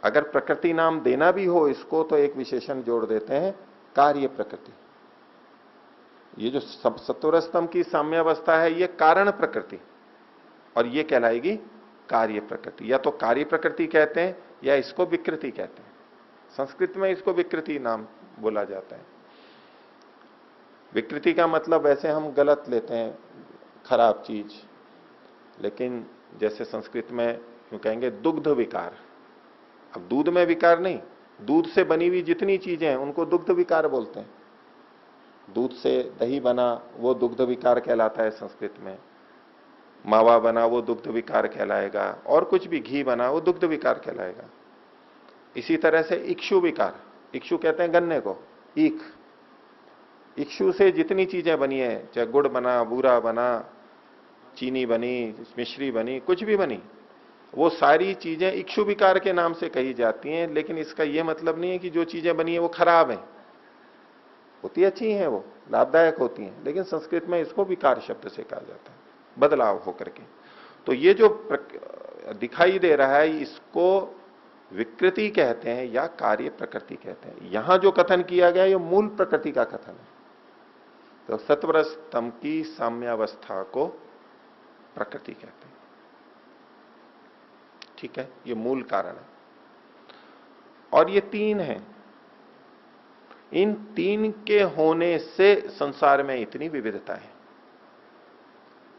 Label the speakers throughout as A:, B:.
A: अगर प्रकृति नाम देना भी हो इसको तो एक विशेषण जोड़ देते हैं, कार्य प्रकृति। ये जो सत्वर स्तंभ की साम्यावस्था है ये कारण प्रकृति, और ये कहलाएगी कार्य प्रकृति। या तो कार्य प्रकृति कहते हैं या इसको विकृति कहते हैं। संस्कृत में इसको विकृति नाम बोला जाता है। विकृति का मतलब वैसे हम गलत लेते हैं, खराब चीज, लेकिन जैसे संस्कृत में यूं कहेंगे दुग्ध विकार। अब दूध में विकार नहीं, दूध से बनी हुई जितनी चीजें हैं उनको दुग्ध विकार बोलते हैं। दूध से दही बना वो दुग्ध विकार कहलाता है संस्कृत में, मावा बना वो दुग्ध विकार कहलाएगा, और कुछ भी घी बना वो दुग्ध विकार कहलाएगा। इसी तरह से इक्षु विकार, इक्षु कहते हैं गन्ने को, ईख, इक्षु से जितनी चीजें बनी है, चाहे गुड़ बना, बूरा बना, चीनी बनी, मिश्री बनी, कुछ भी बनी, वो सारी चीजें इक्षु विकार के नाम से कही जाती हैं। लेकिन इसका यह मतलब नहीं है कि जो चीजें बनी है वो खराब है, होती अच्छी हैं, वो लाभदायक होती हैं, लेकिन संस्कृत में इसको विकार शब्द से कहा जाता है, बदलाव होकर के। तो ये जो दिखाई दे रहा है इसको विकृति कहते हैं या कार्य प्रकृति कहते हैं। यहां जो कथन किया गया ये मूल प्रकृति का कथन है। तो सत्वर स्तंभ की साम्यावस्था को प्रकृति कहते हैं। ठीक है, ये मूल कारण है। और ये तीन है, इन तीन के होने से संसार में इतनी विविधता है।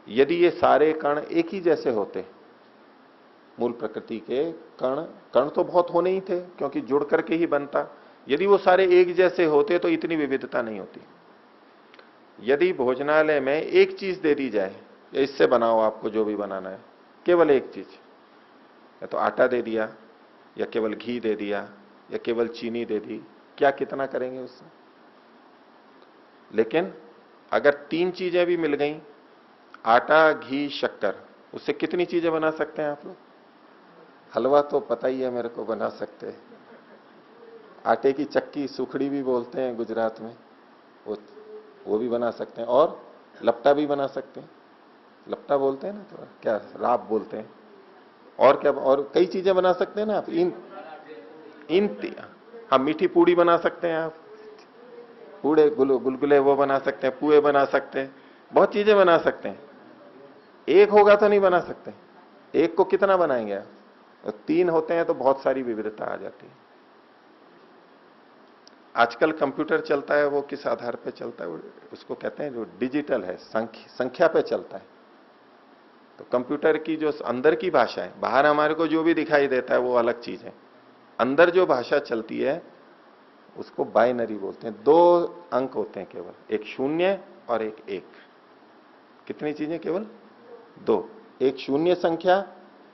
A: यदि ये सारे कण एक ही जैसे होते, मूल प्रकृति के कण, कण तो बहुत होने ही थे क्योंकि जुड़ करके ही बनता, यदि वो सारे एक जैसे होते तो इतनी विविधता नहीं होती। यदि भोजनालय में एक चीज दे दी जाए, या इससे बनाओ आपको जो भी बनाना है, केवल एक चीज, या तो आटा दे दिया, या केवल घी दे दिया, या केवल चीनी दे दी, क्या कितना करेंगे उससे? लेकिन अगर तीन चीजें भी मिल गई, आटा, घी, शक्कर, उससे कितनी चीजें बना सकते हैं आप लोग? हलवा तो पता ही है मेरे को बना सकते हैं। आटे की चक्की, सुखड़ी भी बोलते हैं गुजरात में, वो भी बना सकते हैं, और लपटा भी बना सकते हैं। लपटा बोलते हैं ना, थोड़ा क्या राब बोलते हैं, और क्या, और कई चीजें बना सकते हैं ना आप। हाँ, मीठी पूड़ी बना सकते हैं आप, पूड़े गुलगुले वो बना सकते हैं, पुए बना सकते हैं, बहुत चीजें बना सकते हैं। एक होगा तो नहीं बना सकते, एक को कितना बनाएंगे आप? और तीन होते हैं तो बहुत सारी विविधता आ जाती है। आजकल कंप्यूटर चलता है, वो किस आधार पे चलता है? उसको कहते हैं जो डिजिटल है, संख्या पे चलता है। तो कंप्यूटर की जो अंदर की भाषा है, बाहर हमारे को जो भी दिखाई देता है वो अलग चीज है, अंदर जो भाषा चलती है उसको बाइनरी बोलते हैं। दो अंक होते हैं केवल, एक शून्य और एक एक। कितनी चीजें? केवल दो, एक शून्य संख्या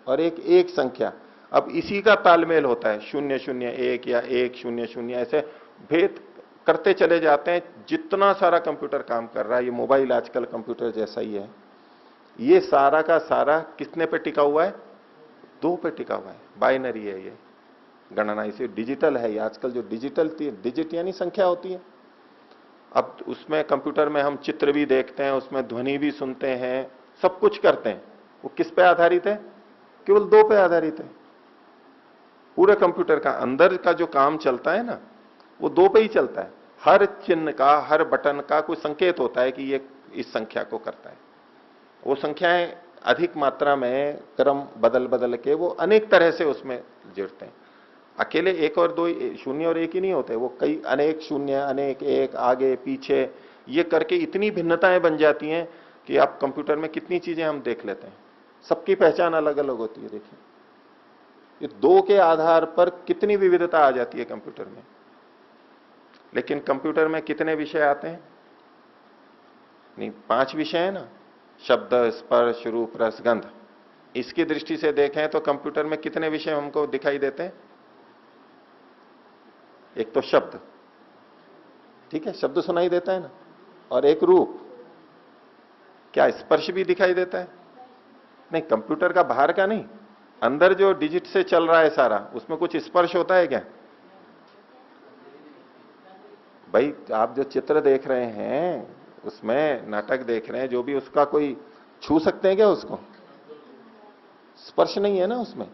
A: और एक संख्या। अब इसी का तालमेल होता है, 001 या 100, ऐसे भेद करते चले जाते हैं। जितना सारा कंप्यूटर काम कर रहा है, ये मोबाइल आजकल कंप्यूटर जैसा ही है, ये सारा का सारा कितने पे टिका हुआ है? दो पे टिका हुआ है, बाइनरी है ये गणना, इसे डिजिटल है ये। आजकल जो डिजिट यानी संख्या होती है, अब उसमें कंप्यूटर में हम चित्र भी देखते हैं, उसमें ध्वनि भी सुनते हैं, सब कुछ करते हैं, वो किस पे आधारित है? केवल दो पे आधारित है। पूरे कंप्यूटर का अंदर का जो काम चलता है ना, वो दो पे ही चलता है। हर चिन्ह का, हर बटन का कोई संकेत होता है कि ये इस संख्या को करता है। वो संख्याएं अधिक मात्रा में क्रम बदल बदल के वो अनेक तरह से उसमें जुड़ते हैं। अकेले एक और दो, शून्य और एक ही नहीं होते, वो कई अनेक शून्य, अनेक एक, आगे पीछे, ये करके इतनी भिन्नताएं बन जाती हैं कि आप कंप्यूटर में कितनी चीजें हम देख लेते हैं, सबकी पहचान अलग अलग होती है। देखिए, ये दो के आधार पर कितनी विविधता आ जाती है कंप्यूटर में। लेकिन कंप्यूटर में कितने विषय आते हैं? नहीं, 5 विषय है ना, शब्द, स्पर्श, रूप, रस, गंध। इसकी दृष्टि से देखें तो कंप्यूटर में कितने विषय हमको दिखाई देते हैं? एक तो शब्द, ठीक है, शब्द सुनाई देता है ना, और एक रूप। क्या स्पर्श भी दिखाई देता है? नहीं, कंप्यूटर का बाहर का नहीं, अंदर जो डिजिट से चल रहा है सारा, उसमें कुछ स्पर्श होता है क्या? भाई, आप जो चित्र देख रहे हैं, उसमें नाटक देख रहे हैं, जो भी, उसका कोई छू सकते हैं क्या उसको? स्पर्श नहीं है ना उसमें।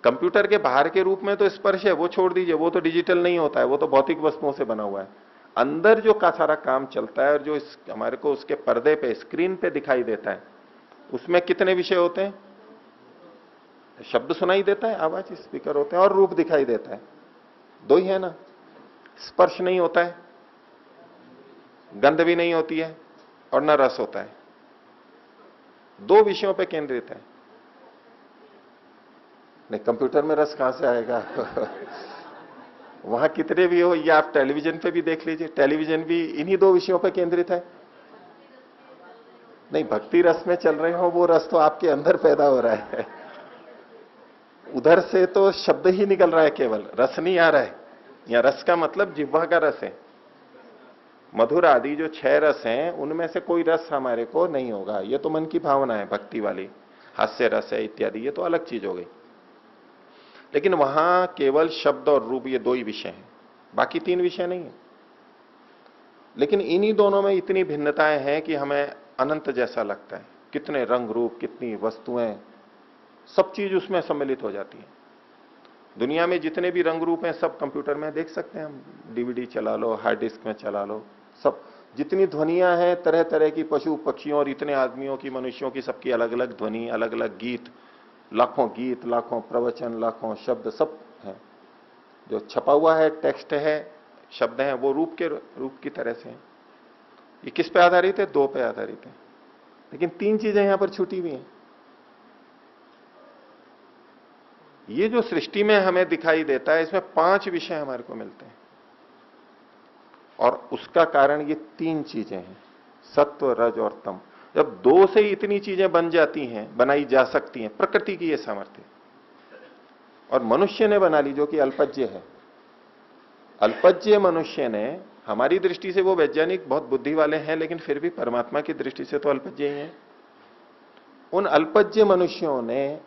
A: कंप्यूटर के बाहर के रूप में तो स्पर्श है, वो छोड़ दीजिए, वो तो डिजिटल नहीं होता है, वो तो भौतिक वस्तुओं से बना हुआ है। अंदर जो का सारा काम चलता है और जो हमारे को उसके पर्दे पे स्क्रीन पे दिखाई देता है, उसमें कितने विषय होते हैं? शब्द सुनाई देता है, आवाज, स्पीकर होते हैं और रूप दिखाई देता है, दो ही है ना। स्पर्श नहीं होता है, गंध भी नहीं होती है और न रस होता है, दो विषयों पे केंद्रित है। नहीं, कंप्यूटर में रस कहां से आएगा? वहां कितने भी हो, या आप टेलीविजन पे भी देख लीजिए, टेलीविजन भी इन्हीं दो विषयों पे केंद्रित है। नहीं, भक्ति रस में चल रहे हो, वो रस तो आपके अंदर पैदा हो रहा है, उधर से तो शब्द ही निकल रहा है, केवल रस नहीं आ रहा है। या रस का मतलब जिह्वा का रस है। मधुर आदि जो 6 रस हैं, उनमें से कोई रस हमारे को नहीं होगा, ये तो मन की भावना है, भक्ति वाली, हास्य रस है इत्यादि, ये तो अलग चीज हो गई। लेकिन वहां केवल शब्द और रूप, ये दो ही विषय हैं, बाकी 3 विषय नहीं है। लेकिन इन्हीं दोनों में इतनी भिन्नताएं हैं कि हमें अनंत जैसा लगता है। कितने रंग रूप, कितनी वस्तुएं, सब चीज उसमें सम्मिलित हो जाती है। दुनिया में जितने भी रंग रूप हैं सब कंप्यूटर में देख सकते हैं हम, डीवीडी चला लो, हार्ड डिस्क में चला लो, सब। जितनी ध्वनियां हैं तरह तरह की, पशु पक्षियों और इतने आदमियों की, मनुष्यों की, सबकी अलग अलग ध्वनि, अलग अलग गीत, लाखों प्रवचन, लाखों शब्द, सब है। जो छपा हुआ है, टेक्स्ट है, शब्द हैं, वो रूप की तरह से है। ये किस पे आधारित है? 2 पे आधारित है। लेकिन 3 चीजें यहां पर छूटी हुई हैं। ये जो सृष्टि में हमें दिखाई देता है, इसमें 5 विषय हमारे को मिलते हैं, और उसका कारण ये 3 चीजें हैं, सत्व, रज और तम। जब 2 से इतनी चीजें बन जाती हैं, बनाई जा सकती हैं, प्रकृति की ये सामर्थ्य, और मनुष्य ने बना ली, जो कि अल्पज्य है। अल्पज्य मनुष्य ने, हमारी दृष्टि से वो वैज्ञानिक बहुत बुद्धि वाले हैं, लेकिन फिर भी परमात्मा की दृष्टि से तो अल्पज्य ही है। उन अल्पज्य मनुष्यों ने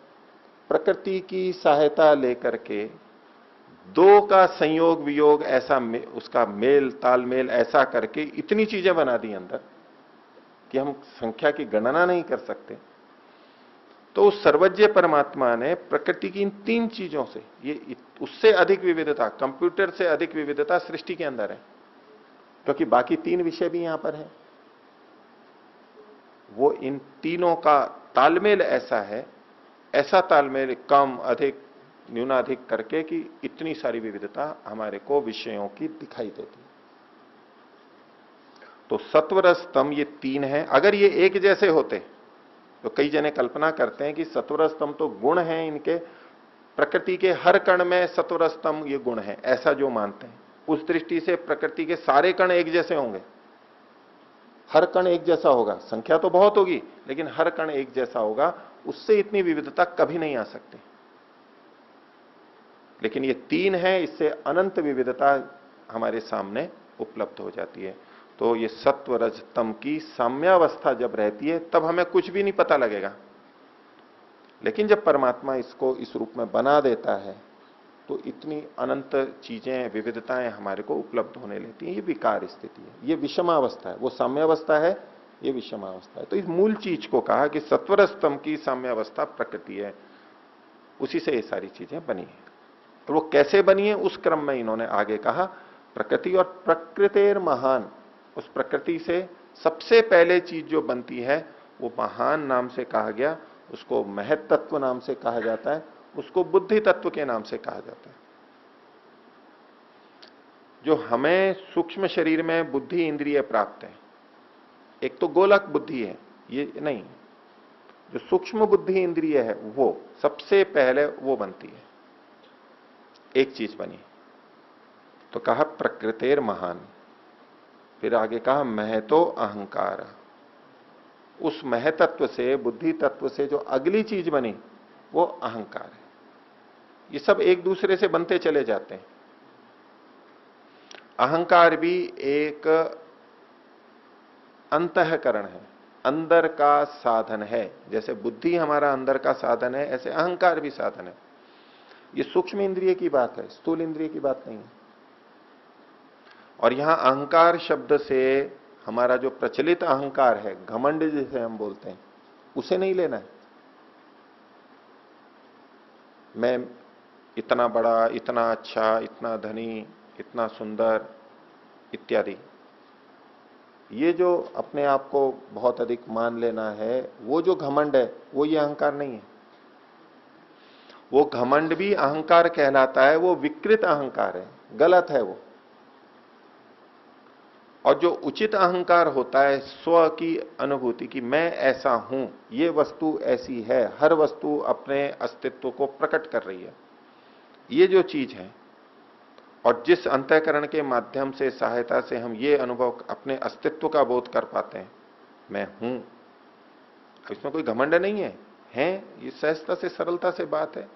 A: प्रकृति की सहायता लेकर के 2 का संयोग वियोग, ऐसा उसका मेल तालमेल ऐसा करके इतनी चीजें बना दी अंदर कि हम संख्या की गणना नहीं कर सकते। तो उस सर्वज्ञ परमात्मा ने प्रकृति की इन 3 चीजों से, ये उससे अधिक विविधता, कंप्यूटर से अधिक विविधता सृष्टि के अंदर है, क्योंकि बाकी 3 विषय भी यहां पर है। वो इन तीनों का तालमेल ऐसा है, ऐसा तालमेल कम अधिक न्यूनाधिक करके कि इतनी सारी विविधता हमारे को विषयों की दिखाई देती है। तो सत्वरस तम, ये 3 है। अगर ये एक जैसे होते तो कई जने कल्पना करते हैं कि सत्वरस तम तो गुण हैं इनके, प्रकृति के हर कण में सत्वरस तम ये गुण है, ऐसा जो मानते हैं, उस दृष्टि से प्रकृति के सारे कण एक जैसे होंगे, हर कण एक जैसा होगा, संख्या तो बहुत होगी लेकिन हर कण एक जैसा होगा, उससे इतनी विविधता कभी नहीं आ सकती। लेकिन ये 3 है, इससे अनंत विविधता हमारे सामने उपलब्ध हो जाती है। तो ये सत्व रज तम की साम्यावस्था जब रहती है, तब हमें कुछ भी नहीं पता लगेगा। लेकिन जब परमात्मा इसको इस रूप में बना देता है, तो इतनी अनंत चीजें, विविधताएं हमारे को उपलब्ध होने लेती हैं। ये विकार स्थिति है, ये विषमावस्था है। वो साम्यावस्था है, ये विषमावस्था है। तो इस मूल चीज को कहा कि सत्वरस्तम की साम्यावस्था प्रकृति है, उसी से ये सारी चीजें बनी है। तो वो कैसे बनी है, उस क्रम में इन्होंने आगे कहा प्रकृति और प्रकृतेर महान। उस प्रकृति से सबसे पहले चीज जो बनती है वो महान नाम से कहा गया, उसको महत तत्व नाम से कहा जाता है, उसको बुद्धि तत्व के नाम से कहा जाता है। जो हमें सूक्ष्म शरीर में बुद्धि इंद्रिय प्राप्त है, एक तो गोलक बुद्धि है, ये नहीं, जो सूक्ष्म बुद्धि इंद्रिय है वो सबसे पहले वो बनती है। एक चीज बनी तो कहा प्रकृतेर महान, फिर आगे कहा महतो अहंकार। उस महतत्व से, बुद्धि तत्व से जो अगली चीज बनी वो अहंकार है। ये सब एक दूसरे से बनते चले जाते हैं। अहंकार भी एक अंतःकरण है, अंदर का साधन है। जैसे बुद्धि हमारा अंदर का साधन है, ऐसे अहंकार भी साधन है। ये सूक्ष्म इंद्रिय की बात है, स्थूल इंद्रिय की बात नहीं है। और यहां अहंकार शब्द से हमारा जो प्रचलित अहंकार है, घमंड जिसे हम बोलते हैं, उसे नहीं लेना है। मैं इतना बड़ा, इतना अच्छा, इतना धनी, इतना सुंदर इत्यादि। ये जो अपने आप को बहुत अधिक मान लेना है, वो जो घमंड है, वो ये अहंकार नहीं है। वो घमंड भी अहंकार कहलाता है, वो विकृत अहंकार है, गलत है वो। और जो उचित अहंकार होता है, स्व की अनुभूति की मैं ऐसा हूं, ये वस्तु ऐसी है, हर वस्तु अपने अस्तित्व को प्रकट कर रही है, ये जो चीज है, और जिस अंतःकरण के माध्यम से, सहायता से हम ये अनुभव, अपने अस्तित्व का बोध कर पाते हैं, मैं हूं, इसमें कोई घमंड नहीं है, ये सहजता से, सरलता से बात है,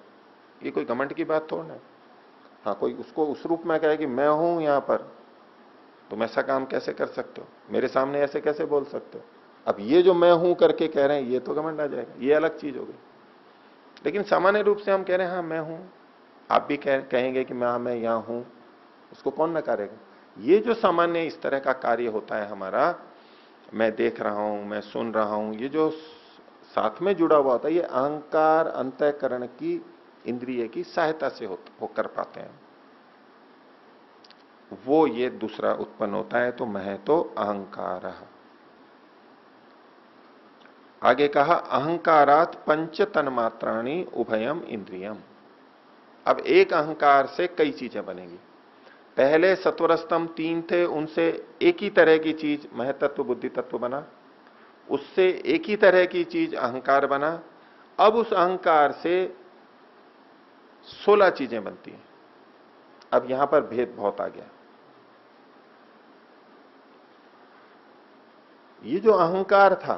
A: ये कोई घमंड की बात थोड़ा है। हाँ, कोई उसको उस रूप में कहे कि मैं हूं यहां पर, तुम ऐसा काम कैसे कर सकते हो, मेरे सामने ऐसे कैसे बोल सकते हो। अब ये जो मैं हूं करके कह रहे हैं, ये तो घमंड आ जाएगा, ये अलग चीज हो गई। लेकिन सामान्य रूप से हम कह रहे हैं हाँ मैं हूं, आप भी कहेंगे कि मैं यहां हूं, उसको कौन नकारेगा। ये जो सामान्य इस तरह का कार्य होता है हमारा, मैं देख रहा हूं, मैं सुन रहा हूं, ये जो साथ में जुड़ा हुआ होता है, ये अहंकार अंतःकरण की, इंद्रिय की सहायता से हो कर पाते हैं, वो ये दूसरा उत्पन्न होता है। तो मैं तो अहंकार। आगे कहा अहंकारात पंच तन्मात्राणी उभयम इंद्रियम। अब एक अहंकार से कई चीजें बनेगी। पहले सत्वरस्तम तीन थे, उनसे एक ही तरह की चीज महतत्व बुद्धि तत्व बना, उससे एक ही तरह की चीज अहंकार बना। अब उस अहंकार से 16 चीजें बनती हैं। अब यहां पर भेद बहुत आ गया। ये जो अहंकार था,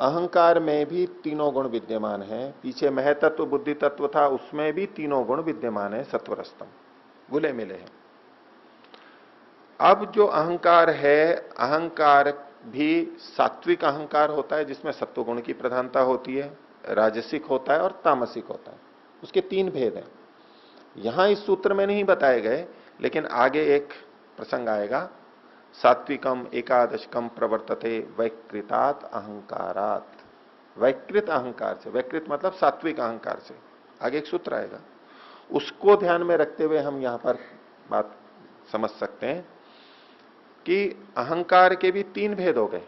A: अहंकार में भी तीनों गुण विद्यमान हैं। पीछे महतत्व बुद्धि तत्व था, उसमें भी तीनों गुण विद्यमान है, सत्वरस्तम घुले मिले हैं। अब जो अहंकार है, अहंकार भी सात्विक अहंकार होता है, जिसमें सत्वगुण की प्रधानता होती है, राजसिक होता है और तामसिक होता है। उसके तीन भेद हैं, यहां इस सूत्र में नहीं बताए गए, लेकिन आगे एक प्रसंग आएगा। सात्विकम एकादशकम प्रवर्तते वैकृतात् अहंकारात। वैकृत अहंकार से, वैकृत मतलब सात्विक अहंकार से, आगे एक सूत्र आएगा, उसको ध्यान में रखते हुए हम यहां पर बात समझ सकते हैं कि अहंकार के भी तीन भेद हो गए।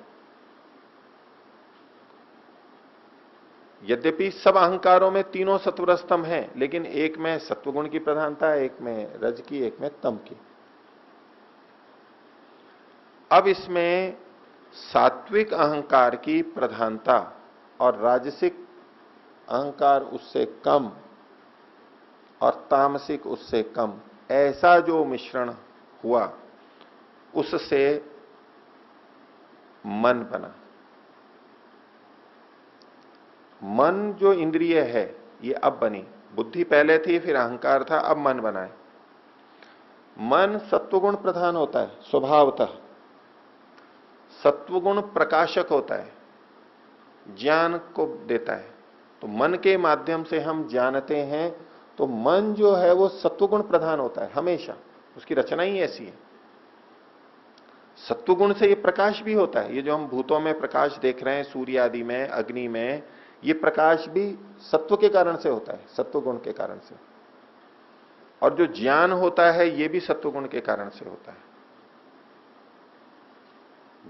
A: यद्यपि सब अहंकारों में तीनों सत्वरस्तम हैं, लेकिन एक में सत्वगुण की प्रधानता है, एक में रज की, एक में तम की। अब इसमें सात्विक अहंकार की प्रधानता और राजसिक अहंकार उससे कम और तामसिक उससे कम, ऐसा जो मिश्रण हुआ, उससे मन बना। मन जो इंद्रिय है, ये अब बनी। बुद्धि पहले थी, फिर अहंकार था, अब मन बना है। मन सत्वगुण प्रधान होता है स्वभावतः, सत्वगुण प्रकाशक होता है, ज्ञान को देता है। तो मन के माध्यम से हम जानते हैं, तो मन जो है वो सत्वगुण प्रधान होता है हमेशा, उसकी रचना ही ऐसी है। सत्वगुण से ये प्रकाश भी होता है। ये जो हम भूतों में प्रकाश देख रहे हैं, सूर्य आदि में, अग्नि में, ये प्रकाश भी सत्व के कारण से होता है, सत्वगुण के कारण से। और जो ज्ञान होता है, ये भी सत्वगुण के कारण से होता है।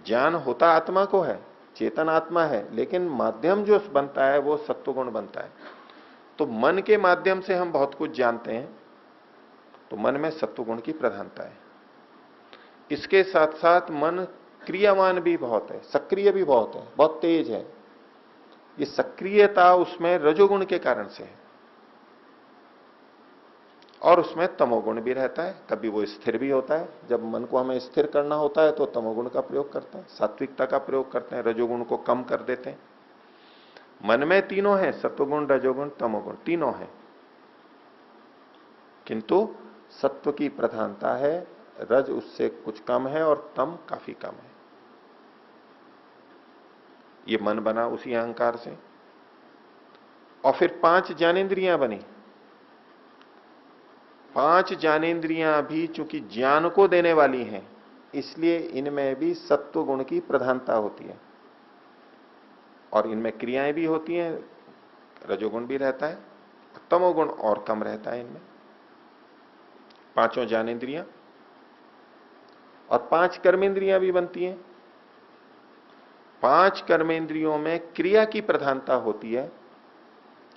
A: ज्ञान होता आत्मा को है, चेतन आत्मा है, लेकिन माध्यम जो बनता है वो सत्वगुण बनता है। तो मन के माध्यम से हम बहुत कुछ जानते हैं, तो मन में सत्वगुण की प्रधानता है। इसके साथ साथ मन क्रियावान भी बहुत है, सक्रिय भी बहुत है, बहुत तेज है। ये सक्रियता उसमें रजोगुण के कारण से है, और उसमें तमोगुण भी रहता है। कभी वो स्थिर भी होता है, जब मन को हमें स्थिर करना होता है तो तमोगुण का प्रयोग करते हैं, सात्विकता का प्रयोग करते हैं, रजोगुण को कम कर देते हैं। मन में तीनों हैं, सत्वगुण रजोगुण तमोगुण तीनों हैं, किंतु सत्व की प्रधानता है, रज उससे कुछ कम है और तम काफी कम है। ये मन बना उसी अहंकार से। और फिर 5 ज्ञानेंद्रियां बनी। 5 ज्ञानेंद्रियां भी चूंकि ज्ञान को देने वाली हैं, इसलिए इनमें भी सत्व गुण की प्रधानता होती है, और इनमें क्रियाएं भी होती हैं, रजोगुण भी रहता है, तमोगुण और कम रहता है इनमें। पांचों ज्ञानेंद्रियां, और 5 कर्मेंद्रियां भी बनती हैं। 5 कर्मेंद्रियों में क्रिया की प्रधानता होती है,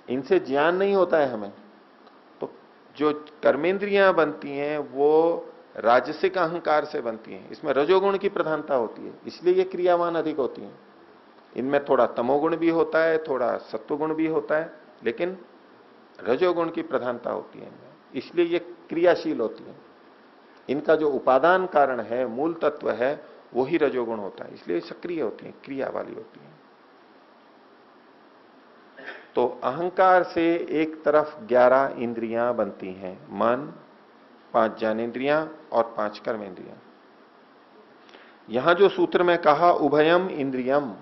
A: इनसे ज्ञान नहीं होता है हमें। तो जो कर्मेंद्रियां बनती हैं वो राजसिक अहंकार से बनती हैं, इसमें रजोगुण की प्रधानता होती है, इसलिए ये क्रियावान अधिक होती हैं। इनमें थोड़ा तमोगुण भी होता है, थोड़ा सत्वगुण भी होता है, लेकिन रजोगुण की प्रधानता होती है इनमें, इसलिए ये क्रियाशील होती है। इनका जो उपादान कारण है, मूल तत्व है, वो ही रजोगुण होता है, इसलिए सक्रिय होती है, क्रिया वाली होती है। तो अहंकार से एक तरफ 11 इंद्रियां बनती हैं, मन, 5 ज्ञानेंद्रियां और 5 कर्मेंद्रियां। यहां जो सूत्र में कहा उभयम इंद्रियम,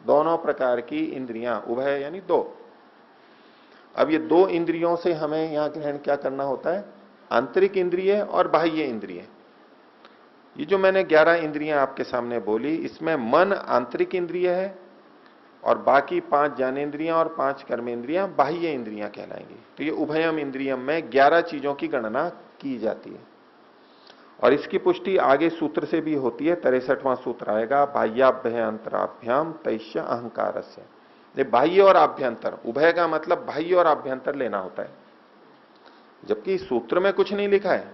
A: दोनों प्रकार की इंद्रियां, उभय यानी दो। अब ये दो इंद्रियों से हमें यहां ग्रहण क्या करना होता है, आंतरिक इंद्रिय और बाह्य इंद्रिय। ये जो मैंने 11 इंद्रियां आपके सामने बोली, इसमें मन आंतरिक इंद्रिय है और बाकी 5 ज्ञानेंद्रियां और 5 कर्मेंद्रियां बाह्य इंद्रियां कहलाएंगी। तो ये उभयम इंद्रियम में 11 चीजों की गणना की जाती है, और इसकी पुष्टि आगे सूत्र से भी होती है। 63वां सूत्र आएगा, बाह्याभ्यंतराभ्याम तैश्य अहंकारस्य। ये बाह्य और आभ्यंतर, उभय का मतलब बाह्य और आभ्यंतर लेना होता है, जबकि सूत्र में कुछ नहीं लिखा है।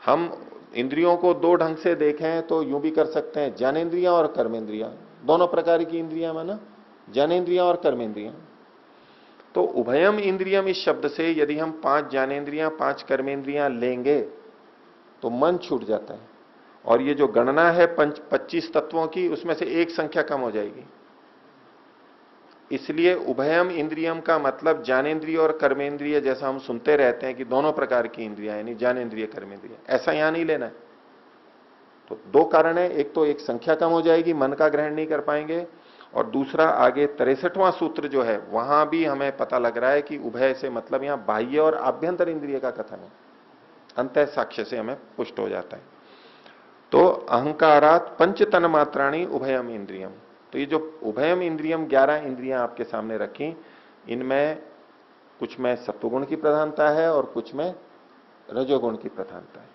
A: हम इंद्रियों को दो ढंग से देखें तो यूं भी कर सकते हैं, ज्ञानेंद्रियां और कर्मेंद्रियां, दोनों प्रकार की इंद्रियां माना, ज्ञानेंद्रियां और कर्मेंद्रियां। तो उभयम इंद्रियम इस शब्द से यदि हम 5 ज्ञानेंद्रियां 5 कर्मेंद्रियां लेंगे तो मन छूट जाता है, और ये जो गणना है 25 तत्वों की, उसमें से एक संख्या कम हो जाएगी। इसलिए उभयम इंद्रियम का मतलब ज्ञानेंद्रिय और कर्मेंद्रिय, जैसा हम सुनते रहते हैं कि दोनों प्रकार की इंद्रियां, यानी ज्ञानेंद्रिय कर्मेंद्रिय, ऐसा यहां नहीं लेना है। तो दो कारण है, एक तो एक संख्या कम हो जाएगी, मन का ग्रहण नहीं कर पाएंगे, और दूसरा आगे 63वां सूत्र जो है वहां भी हमें पता लग रहा है कि उभय से मतलब यहां बाह्य और आभ्यंतर इंद्रिय का कथन है, अंतः साक्ष्य से हमें पुष्ट हो जाता है। तो अहंकारात पंच तन मात्राणी उभयम इंद्रियम। तो ये जो उभयम इंद्रियम 11 इंद्रियां आपके सामने रखी, इनमें कुछ में सत्वगुण की प्रधानता है और कुछ में रजोगुण की प्रधानता है।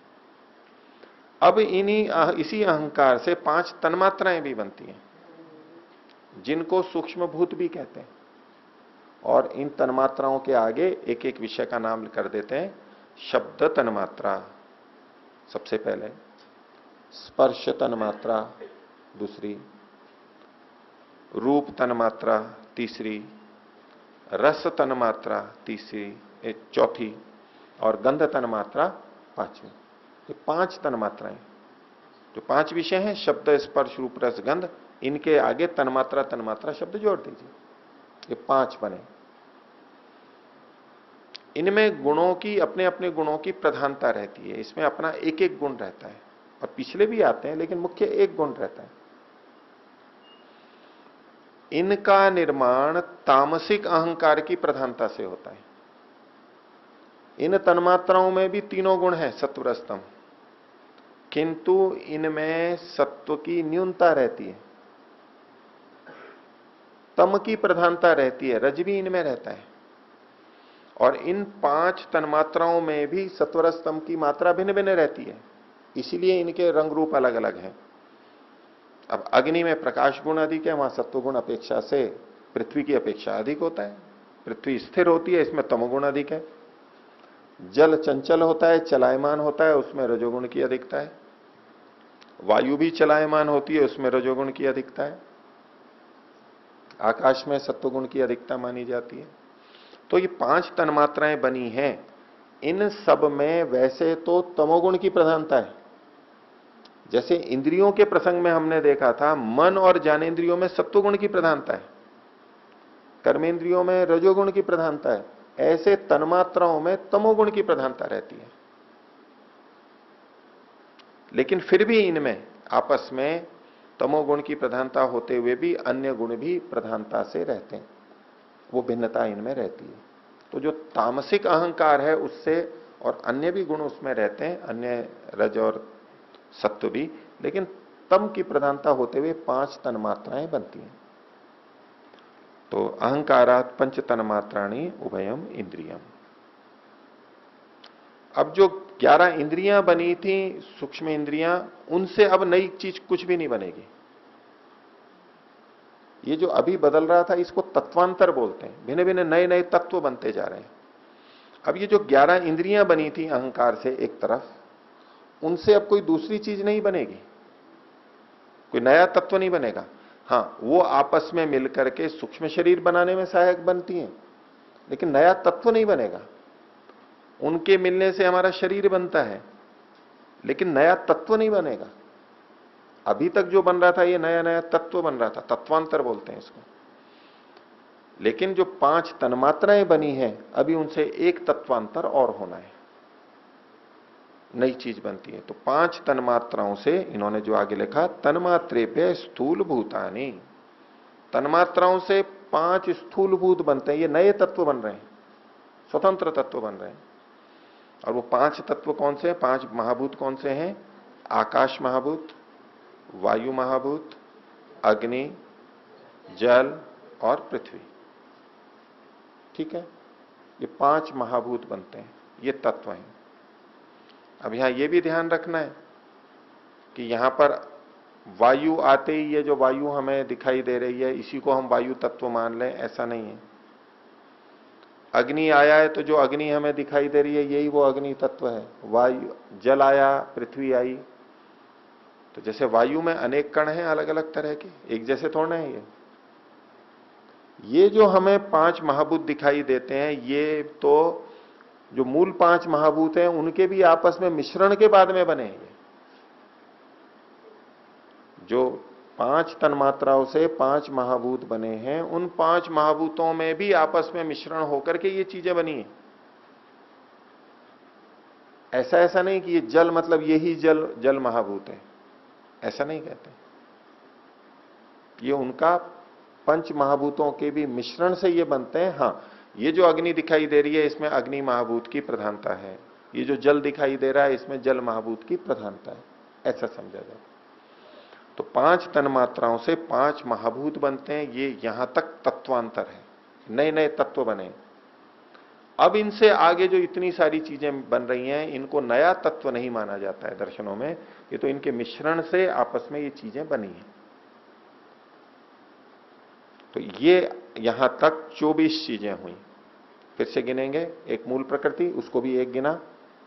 A: अब इसी अहंकार से 5 तन्मात्राएं भी बनती हैं, जिनको सूक्ष्म भूत भी कहते हैं, और इन तन्मात्राओं के आगे एक एक विषय का नाम कर देते हैं। शब्द तन्मात्रा सबसे पहले, स्पर्श तन्मात्रा दूसरी, रूप तन्मात्रा तीसरी, रस तन्मात्रा तीसरी चौथी, और गंध तन्मात्रा पांचवी। ये 5 तन्मात्राएं, जो 5 विषय हैं, शब्द स्पर्श रूप रस गंध, इनके आगे तन्मात्रा तन्मात्रा शब्द जोड़ दीजिए, ये 5 बने। इनमें गुणों की, अपने अपने गुणों की प्रधानता रहती है, इसमें अपना एक एक गुण रहता है, और पिछले भी आते हैं, लेकिन मुख्य एक गुण रहता है। इनका निर्माण तामसिक अहंकार की प्रधानता से होता है। इन तन्मात्राओं में भी तीनों गुण हैं, सत्व रज तम, किंतु इनमें सत्व की न्यूनता रहती है, तम की प्रधानता रहती है, रज भी इनमें रहता है। और इन 5 तन्मात्राओं में भी सत्वरज तम की मात्रा भिन्न भिन्न रहती है, इसीलिए इनके रंग रूप अलग अलग हैं। अब अग्नि में प्रकाश गुण अधिक है, वहां सत्वगुण अपेक्षा से पृथ्वी की अपेक्षा अधिक होता है। पृथ्वी स्थिर होती है, इसमें तमोगुण अधिक है। जल चंचल होता है, चलायमान होता है, उसमें रजोगुण की अधिकता है। वायु भी चलायमान होती है, उसमें रजोगुण की अधिकता है। आकाश में सत्वगुण की अधिकता मानी जाती है। तो ये 5 तन्मात्राएं बनी हैं, इन सब में वैसे तो तमोगुण की प्रधानता है। जैसे इंद्रियों के प्रसंग में हमने देखा था, मन और ज्ञानेंद्रियों में सत्वगुण की प्रधानता है, कर्मेंद्रियों में रजोगुण की प्रधानता है, ऐसे तन्मात्राओं में तमोगुण की प्रधानता रहती है। लेकिन फिर भी इनमें आपस में तमोगुण की प्रधानता होते हुए भी अन्य गुण भी प्रधानता से रहते हैं, वो भिन्नता इनमें रहती है। तो जो तामसिक अहंकार है उससे, और अन्य भी गुण उसमें रहते हैं, अन्य रज और सत्व भी, लेकिन तम की प्रधानता होते हुए 5 तन्मात्राएं बनती हैं। तो अहंकारात पंच तन्मात्राणी उभयम इंद्रियम। अब जो 11 इंद्रियां बनी थी, सूक्ष्म इंद्रियां, उनसे अब नई चीज कुछ भी नहीं बनेगी। ये जो अभी बदल रहा था इसको तत्वांतर बोलते हैं। भिन्न भिन्न नए नए तत्व बनते जा रहे हैं। अब ये जो 11 इंद्रियां बनी थी अहंकार से एक तरफ, उनसे अब कोई दूसरी चीज नहीं बनेगी, कोई नया तत्व नहीं बनेगा। हां, वो आपस में मिलकर के सूक्ष्म शरीर बनाने में सहायक बनती हैं, लेकिन नया तत्व नहीं बनेगा। उनके मिलने से हमारा शरीर बनता है, लेकिन नया तत्व नहीं बनेगा। अभी तक जो बन रहा था ये नया नया तत्व बन रहा था, तत्वांतर बोलते हैं इसको। लेकिन जो 5 तन्मात्राएं बनी हैं, अभी उनसे एक तत्वांतर और होना है, नई चीज बनती है। तो 5 तन्मात्राओं से, इन्होंने जो आगे लिखा, तन्मात्रे पे स्थूल भूतानी, तन्मात्राओं से 5 स्थूल भूत बनते हैं। ये नए तत्व बन रहे हैं, स्वतंत्र तत्व बन रहे हैं। और वो 5 तत्व कौन से हैं? 5 महाभूत कौन से हैं? आकाश महाभूत, वायु महाभूत, अग्नि, जल और पृथ्वी। ठीक है, ये 5 महाभूत बनते हैं, ये तत्व हैं। अब यहां ये भी ध्यान रखना है कि यहां पर वायु आते ही ये जो वायु हमें दिखाई दे रही है इसी को हम वायु तत्व मान लें, ऐसा नहीं है। अग्नि आया है तो जो अग्नि हमें दिखाई दे रही है यही वो अग्नि तत्व है। वायु, जल आया, पृथ्वी आई, तो जैसे वायु में अनेक कण हैं अलग अलग तरह के, एक जैसे थोड़ा है ये जो हमें 5 महाभूत दिखाई देते हैं, ये तो जो मूल 5 महाभूत हैं उनके भी आपस में मिश्रण के बाद में बने हैं। जो 5 तन्मात्राओं से 5 महाभूत बने हैं, उन 5 महाभूतों में भी आपस में मिश्रण होकर के ये चीजें बनी हैं। ऐसा नहीं कि ये जल मतलब यही जल महाभूत है, ऐसा नहीं कहते। ये उनका 5 महाभूतों के भी मिश्रण से ये बनते हैं। हाँ, ये जो अग्नि दिखाई दे रही है इसमें अग्नि महाभूत की प्रधानता है, ये जो जल दिखाई दे रहा है इसमें जल महाभूत की प्रधानता है, ऐसा समझा जाए। तो 5 तन्मात्राओं से 5 महाभूत बनते हैं, ये यहां तक तत्वांतर है, नए नए तत्व बने। अब इनसे आगे जो इतनी सारी चीजें बन रही हैं, इनको नया तत्व नहीं माना जाता है दर्शनों में, ये तो इनके मिश्रण से आपस में ये चीजें बनी हैं। तो ये यहां तक 24 चीजें हुई। फिर से गिनेंगे, एक मूल प्रकृति, उसको भी एक गिना,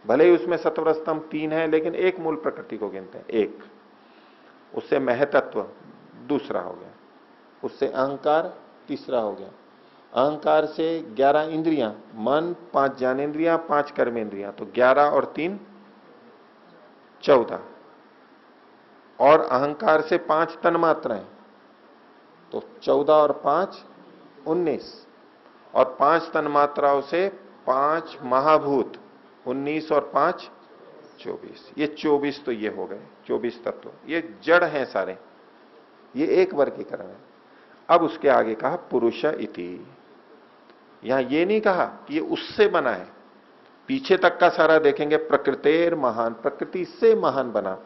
A: भले ही उसमें सत्वर स्तंभ 3 है, लेकिन एक मूल प्रकृति को गिनते हैं, एक। उससे महतत्व दूसरा हो गया, उससे अहंकार तीसरा हो गया, अहंकार से 11 इंद्रियां, मन, 5 ज्ञानेंद्रियां, 5 कर्मेंद्रियां, तो 11 और 3 14, और अहंकार से 5 तन्मात्राएं, तो 14 और 5 19, और 5 तन्मात्राओं से 5 महाभूत 19 और 5 24। ये 24 तो ये हो गए 24 तत्व, ये जड़ हैं सारे, ये एक वर्गीकरण है। अब उसके आगे कहा पुरुष इति। यहां ये नहीं कहा कि ये उससे बना है, पीछे तक का सारा देखेंगे, प्रकृतेर महान, प्रकृति से महान बना,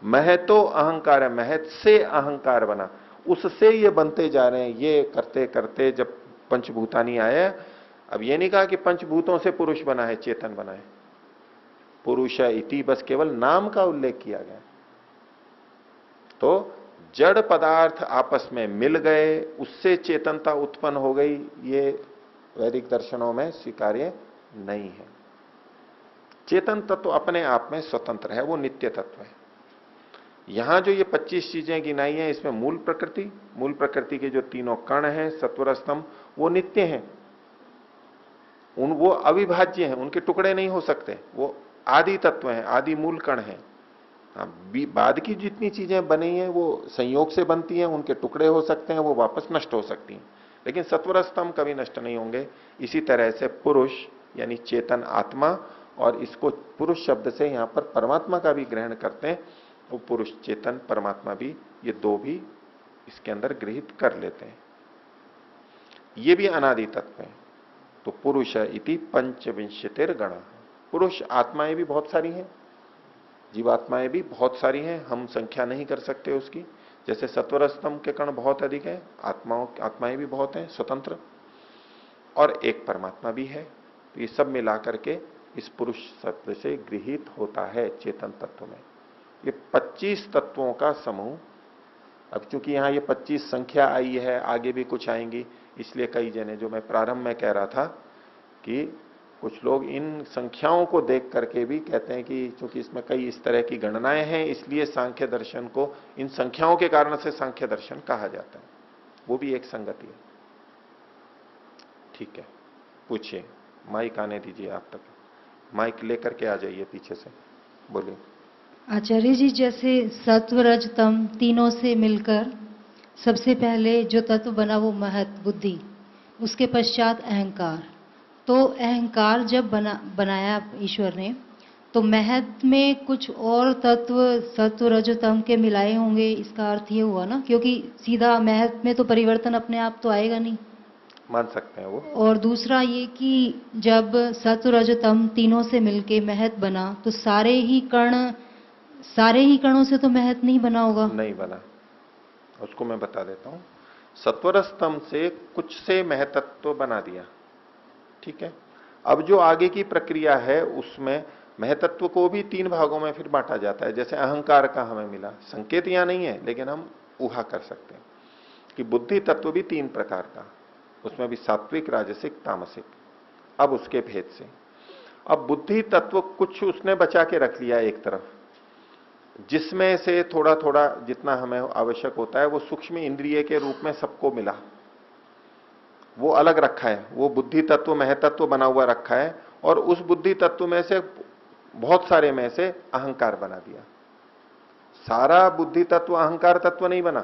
A: महतो अहंकार है, महत से अहंकार बना, उससे ये बनते जा रहे हैं। ये करते करते जब पंचभूतानी आए, अब ये नहीं कहा कि पंचभूतों से पुरुष बना है, चेतन बना है। पुरुष इति बस केवल नाम का उल्लेख किया गया। तो जड़ पदार्थ आपस में मिल गए, उससे चेतनता उत्पन्न हो गई, ये वैदिक दर्शनों में स्वीकार्य नहीं है। चेतन तत्व अपने आप में स्वतंत्र है, वो नित्य तत्व है। यहां जो ये 25 चीजें गिनाई हैं, इसमें मूल प्रकृति के जो तीनों कण हैं, सत्वर स्तंभ, वो नित्य हैं, वो अविभाज्य हैं, उनके टुकड़े नहीं हो सकते, वो आदि तत्व हैं, आदि मूल कण हैं। बाद की जितनी चीजें बनी हैं वो संयोग से बनती हैं, उनके टुकड़े हो सकते हैं, वो वापस नष्ट हो सकती हैं, लेकिन सत्वर स्तंभ कभी नष्ट नहीं होंगे। इसी तरह से पुरुष यानी चेतन आत्मा, और इसको पुरुष शब्द से यहां पर परमात्मा का भी ग्रहण करते हैं, वो पुरुष चेतन परमात्मा भी, ये दो भी इसके अंदर गृहीत कर लेते हैं। ये भी अनादि तत्व है। तो पुरुष इति पंचविंशतिर गण, पुरुष आत्माएं भी बहुत सारी हैं, जीवात्माएं भी बहुत सारी हैं, हम संख्या नहीं कर सकते उसकी। जैसे सत्वर स्तंभ के कण बहुत अधिक है, आत्माएं भी बहुत हैं स्वतंत्र, और एक परमात्मा भी है। तो ये सब मिला करके इस पुरुष शब्द से गृहीत होता है चेतन तत्व में। ये 25 तत्वों का समूह। अब चूंकि यहां ये 25 संख्या आई है, आगे भी कुछ आएंगी, इसलिए कई जने, जो मैं प्रारंभ में कह रहा था कि कुछ लोग इन संख्याओं को देख करके भी कहते हैं कि चूंकि इसमें कई इस तरह की गणनाएं हैं, इसलिए सांख्य दर्शन को इन संख्याओं के कारण से सांख्य दर्शन कहा जाता है। वो भी एक संगति है। ठीक है, पूछिए, माइक आने दीजिए आप तक। माइक लेकर के आ जाइए पीछे से, बोलिए।
B: आचार्य जी, जैसे सत्व रज तम तीनों से मिलकर सबसे पहले जो तत्व बना वो महत बुद्धि, उसके पश्चात अहंकार। तो अहंकार जब बनाया ईश्वर ने, तो महत में कुछ और तत्व सत्व रज तम के मिलाए होंगे, इसका अर्थ ये हुआ ना? क्योंकि सीधा महत में तो परिवर्तन अपने आप तो आएगा नहीं,
A: मान सकते हैं वो।
B: और दूसरा ये कि जब सत्व रज तम तीनों से मिलके महत बना, तो सारे ही कणों से तो महत नहीं बना होगा।
A: नहीं बना, उसको मैं बता देता हूं। सत्वर स्तंभ से कुछ से महतत्व बना दिया, ठीक है। अब जो आगे की प्रक्रिया है उसमें महतत्व को भी 3 भागों में फिर बांटा जाता है। जैसे अहंकार का हमें मिला, संकेत यहां नहीं है लेकिन हम ऊहा कर सकते हैं कि बुद्धि तत्व भी 3 प्रकार का, उसमें भी सात्विक, राजसिक, तामसिक। अब उसके भेद से अब बुद्धि तत्व कुछ उसने बचा के रख लिया एक तरफ, जिसमें से थोड़ा थोड़ा जितना हमें आवश्यक होता है वो सूक्ष्म इंद्रिय के रूप में सबको मिला, वो अलग रखा है। वो बुद्धि तत्व महतत्व बना हुआ रखा है, और उस बुद्धि तत्व में से बहुत सारे में से अहंकार बना दिया। सारा बुद्धि तत्व अहंकार तत्व नहीं बना,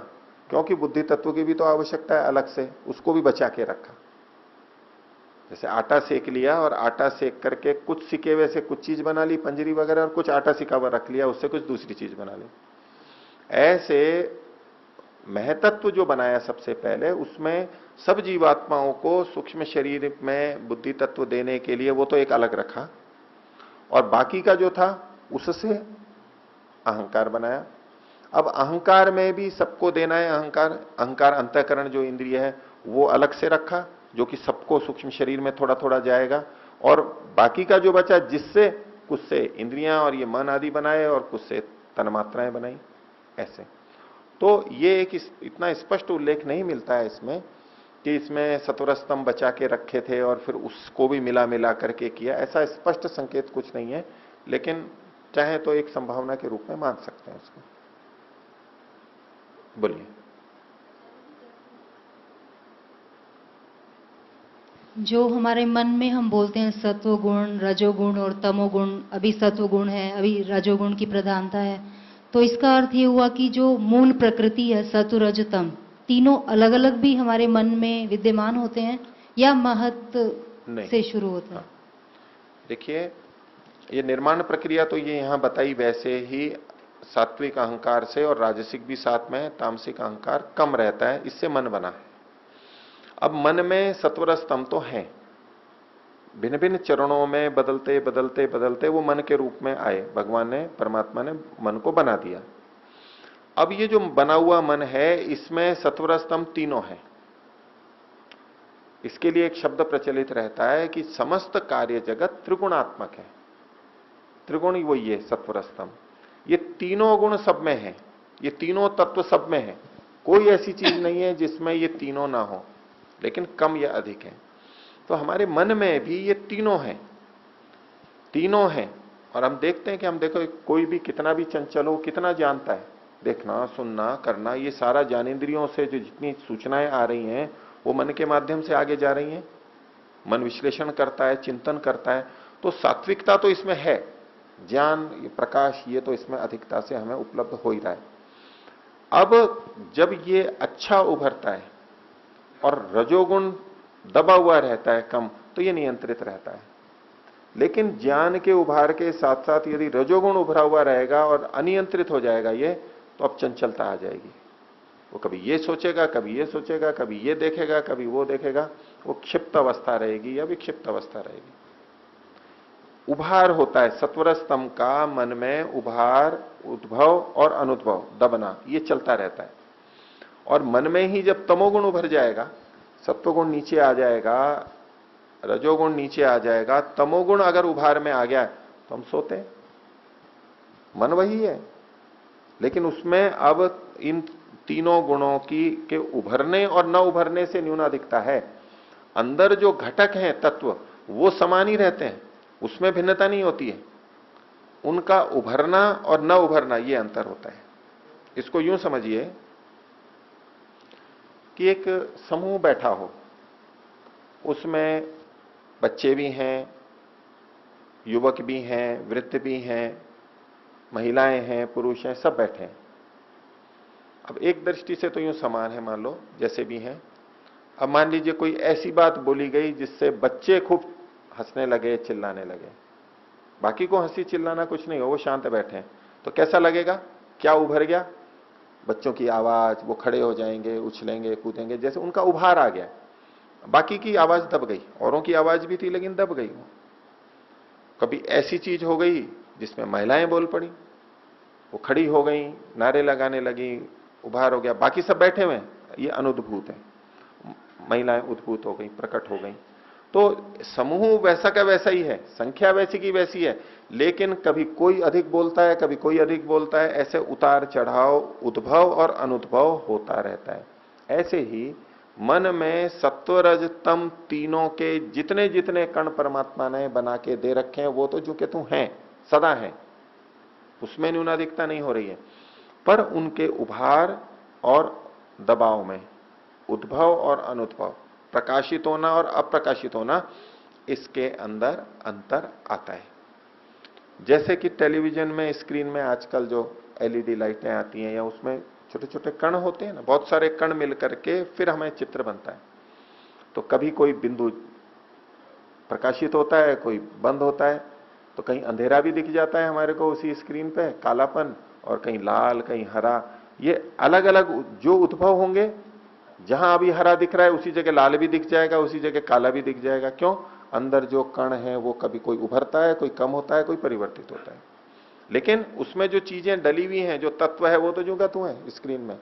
A: क्योंकि बुद्धि तत्व की भी तो आवश्यकता है अलग से, उसको भी बचा के रखा। जैसे आटा सेक लिया और आटा सेक करके कुछ सिके हुए से कुछ चीज बना ली, पंजरी वगैरह, और कुछ आटा सिका हुआ रख लिया, उससे कुछ दूसरी चीज बना ली। ऐसे महतत्व जो बनाया सबसे पहले, उसमें सब जीवात्माओं को सूक्ष्म शरीर में बुद्धि तत्व देने के लिए वो तो एक अलग रखा, और बाकी का जो था उससे अहंकार बनाया। अब अहंकार में भी सबको देना है, अहंकार अंतःकरण जो इंद्रिय है वो अलग से रखा, जो कि सबको सूक्ष्म शरीर में थोड़ा थोड़ा जाएगा, और बाकी का जो बचा जिससे कुछ से इंद्रियां और ये मन आदि बनाए और कुछ से तन्मात्राएं बनाई। ऐसे तो ये एक इतना स्पष्ट उल्लेख नहीं मिलता है इसमें कि इसमें सत्वर स्तंभ बचा के रखे थे और फिर उसको भी मिला मिला करके किया, ऐसा स्पष्ट संकेत कुछ नहीं है। लेकिन चाहे तो एक संभावना के रूप में मान सकते हैं उसको। बोलिए।
B: जो हमारे मन में हम बोलते हैं सत्व गुण, रजोगुण और तमोगुण, अभी सत्व गुण है, अभी रजोगुण की प्रधानता है, तो इसका अर्थ ये हुआ कि जो मूल प्रकृति है सत्व रज तम, तीनों अलग अलग भी हमारे मन में विद्यमान होते हैं, या महत से शुरू होता है?
A: देखिए, ये निर्माण प्रक्रिया तो ये यहां बताई वैसे ही सात्विक अहंकार से, और राजसिक भी साथ में, तामसिक अहंकार कम रहता है, इससे मन बना है। अब मन में सत्वर स्तंभ तो है, भिन्न भिन्न चरणों में बदलते बदलते बदलते वो मन के रूप में आए, भगवान ने, परमात्मा ने मन को बना दिया। अब ये जो बना हुआ मन है, इसमें सत्वर स्तंभ तीनों है। इसके लिए एक शब्द प्रचलित रहता है कि समस्त कार्य जगत त्रिगुणात्मक है। त्रिगुण ही वही है सत्वर स्तंभ। ये तीनों गुण सब में है, ये तीनों तत्व सब में है, कोई ऐसी चीज नहीं है जिसमें ये तीनों ना हो, लेकिन कम या अधिक है। तो हमारे मन में भी ये तीनों हैं, तीनों हैं। और हम देखते हैं कि हम देखो, कोई भी कितना भी चंचल हो, कितना जानता है, देखना, सुनना, करना, ये सारा ज्ञानेंद्रियों से जो जितनी सूचनाएं आ रही हैं वो मन के माध्यम से आगे जा रही हैं। मन विश्लेषण करता है, चिंतन करता है। तो सात्विकता तो इसमें है, ज्ञान, प्रकाश, ये तो इसमें अधिकता से हमें उपलब्ध हो ही रहा है। अब जब ये अच्छा उभरता है और रजोगुण दबा हुआ रहता है कम, तो ये नियंत्रित रहता है। लेकिन ज्ञान के उभार के साथ साथ यदि रजोगुण उभरा हुआ रहेगा और अनियंत्रित हो जाएगा ये, तो अब चंचलता आ जाएगी। वो कभी ये सोचेगा, कभी ये सोचेगा, कभी ये देखेगा, कभी वो देखेगा। वो क्षिप्त अवस्था रहेगी या विक्षिप्त अवस्था रहेगी। उभार होता है सत्वर स्तंभ का, मन में उभार, उद्भव और अनुद्भव, दबना, ये चलता रहता है। और मन में ही जब तमोगुण उभर जाएगा, सत्वगुण नीचे आ जाएगा, रजोगुण नीचे आ जाएगा, तमोगुण अगर उभार में आ गया तो हम सोते हैं। मन वही है, लेकिन उसमें अब इन तीनों गुणों की के उभरने और न उभरने से न्यूनाधिकता है। अंदर जो घटक हैं तत्व वो समान ही रहते हैं, उसमें भिन्नता नहीं होती है। उनका उभरना और न उभरना ये अंतर होता है। इसको यूं समझिए कि एक समूह बैठा हो, उसमें बच्चे भी हैं, युवक भी हैं, वृद्ध भी हैं, महिलाएं हैं, पुरुष हैं, सब बैठे हैं। अब एक दृष्टि से तो यूं समान है, मान लो जैसे भी हैं। अब मान लीजिए कोई ऐसी बात बोली गई जिससे बच्चे खूब हंसने लगे, चिल्लाने लगे, बाकी को हंसी चिल्लाना कुछ नहीं हो, वो शांत बैठे हैं, तो कैसा लगेगा? क्या उभर गया? बच्चों की आवाज, वो खड़े हो जाएंगे, उछलेंगे, कूदेंगे, जैसे उनका उभार आ गया। बाकी की आवाज दब गई, औरों की आवाज भी थी लेकिन दब गई। कभी ऐसी चीज हो गई जिसमें महिलाएं बोल पड़ी, वो खड़ी हो गई, नारे लगाने लगी, उभार हो गया, बाकी सब बैठे हुए हैं, ये अनुद्भूत है। महिलाएं उद्भूत हो गई, प्रकट हो गई। तो समूह वैसा का वैसा ही है, संख्या वैसी की वैसी है, लेकिन कभी कोई अधिक बोलता है, कभी कोई अधिक बोलता है, ऐसे उतार चढ़ाव, उद्भव और अनुद्भव होता रहता है। ऐसे ही मन में सत्व रज तम तीनों के जितने जितने कण परमात्मा ने बना के दे रखे हैं वो तो जो कि तू हैं, सदा है, उसमें न्यूनाधिकता नहीं हो रही है, पर उनके उभार और दबाव में, उद्भव और अनुद्भव, प्रकाशित होना और अप्रकाशित होना, इसके अंदर अंतर आता है। जैसे कि टेलीविजन में, स्क्रीन में आजकल जो एलईडी लाइटें आती हैं, या उसमें छोटे छोटे कण होते हैं ना, बहुत सारे कण मिलकर के फिर हमें चित्र बनता है। तो कभी कोई बिंदु प्रकाशित होता है, कोई बंद होता है, तो कहीं अंधेरा भी दिख जाता है हमारे को उसी स्क्रीन पे, कालापन, और कहीं लाल, कहीं हरा, ये अलग अलग जो उद्भव होंगे, जहां अभी हरा दिख रहा है उसी जगह लाल भी दिख जाएगा, उसी जगह काला भी दिख जाएगा। क्यों? अंदर जो कण है वो कभी कोई उभरता है, कोई कम होता है, कोई परिवर्तित होता है, लेकिन उसमें जो चीजें डली हुई हैं, जो तत्व है, वो तो जो का तू है स्क्रीन में।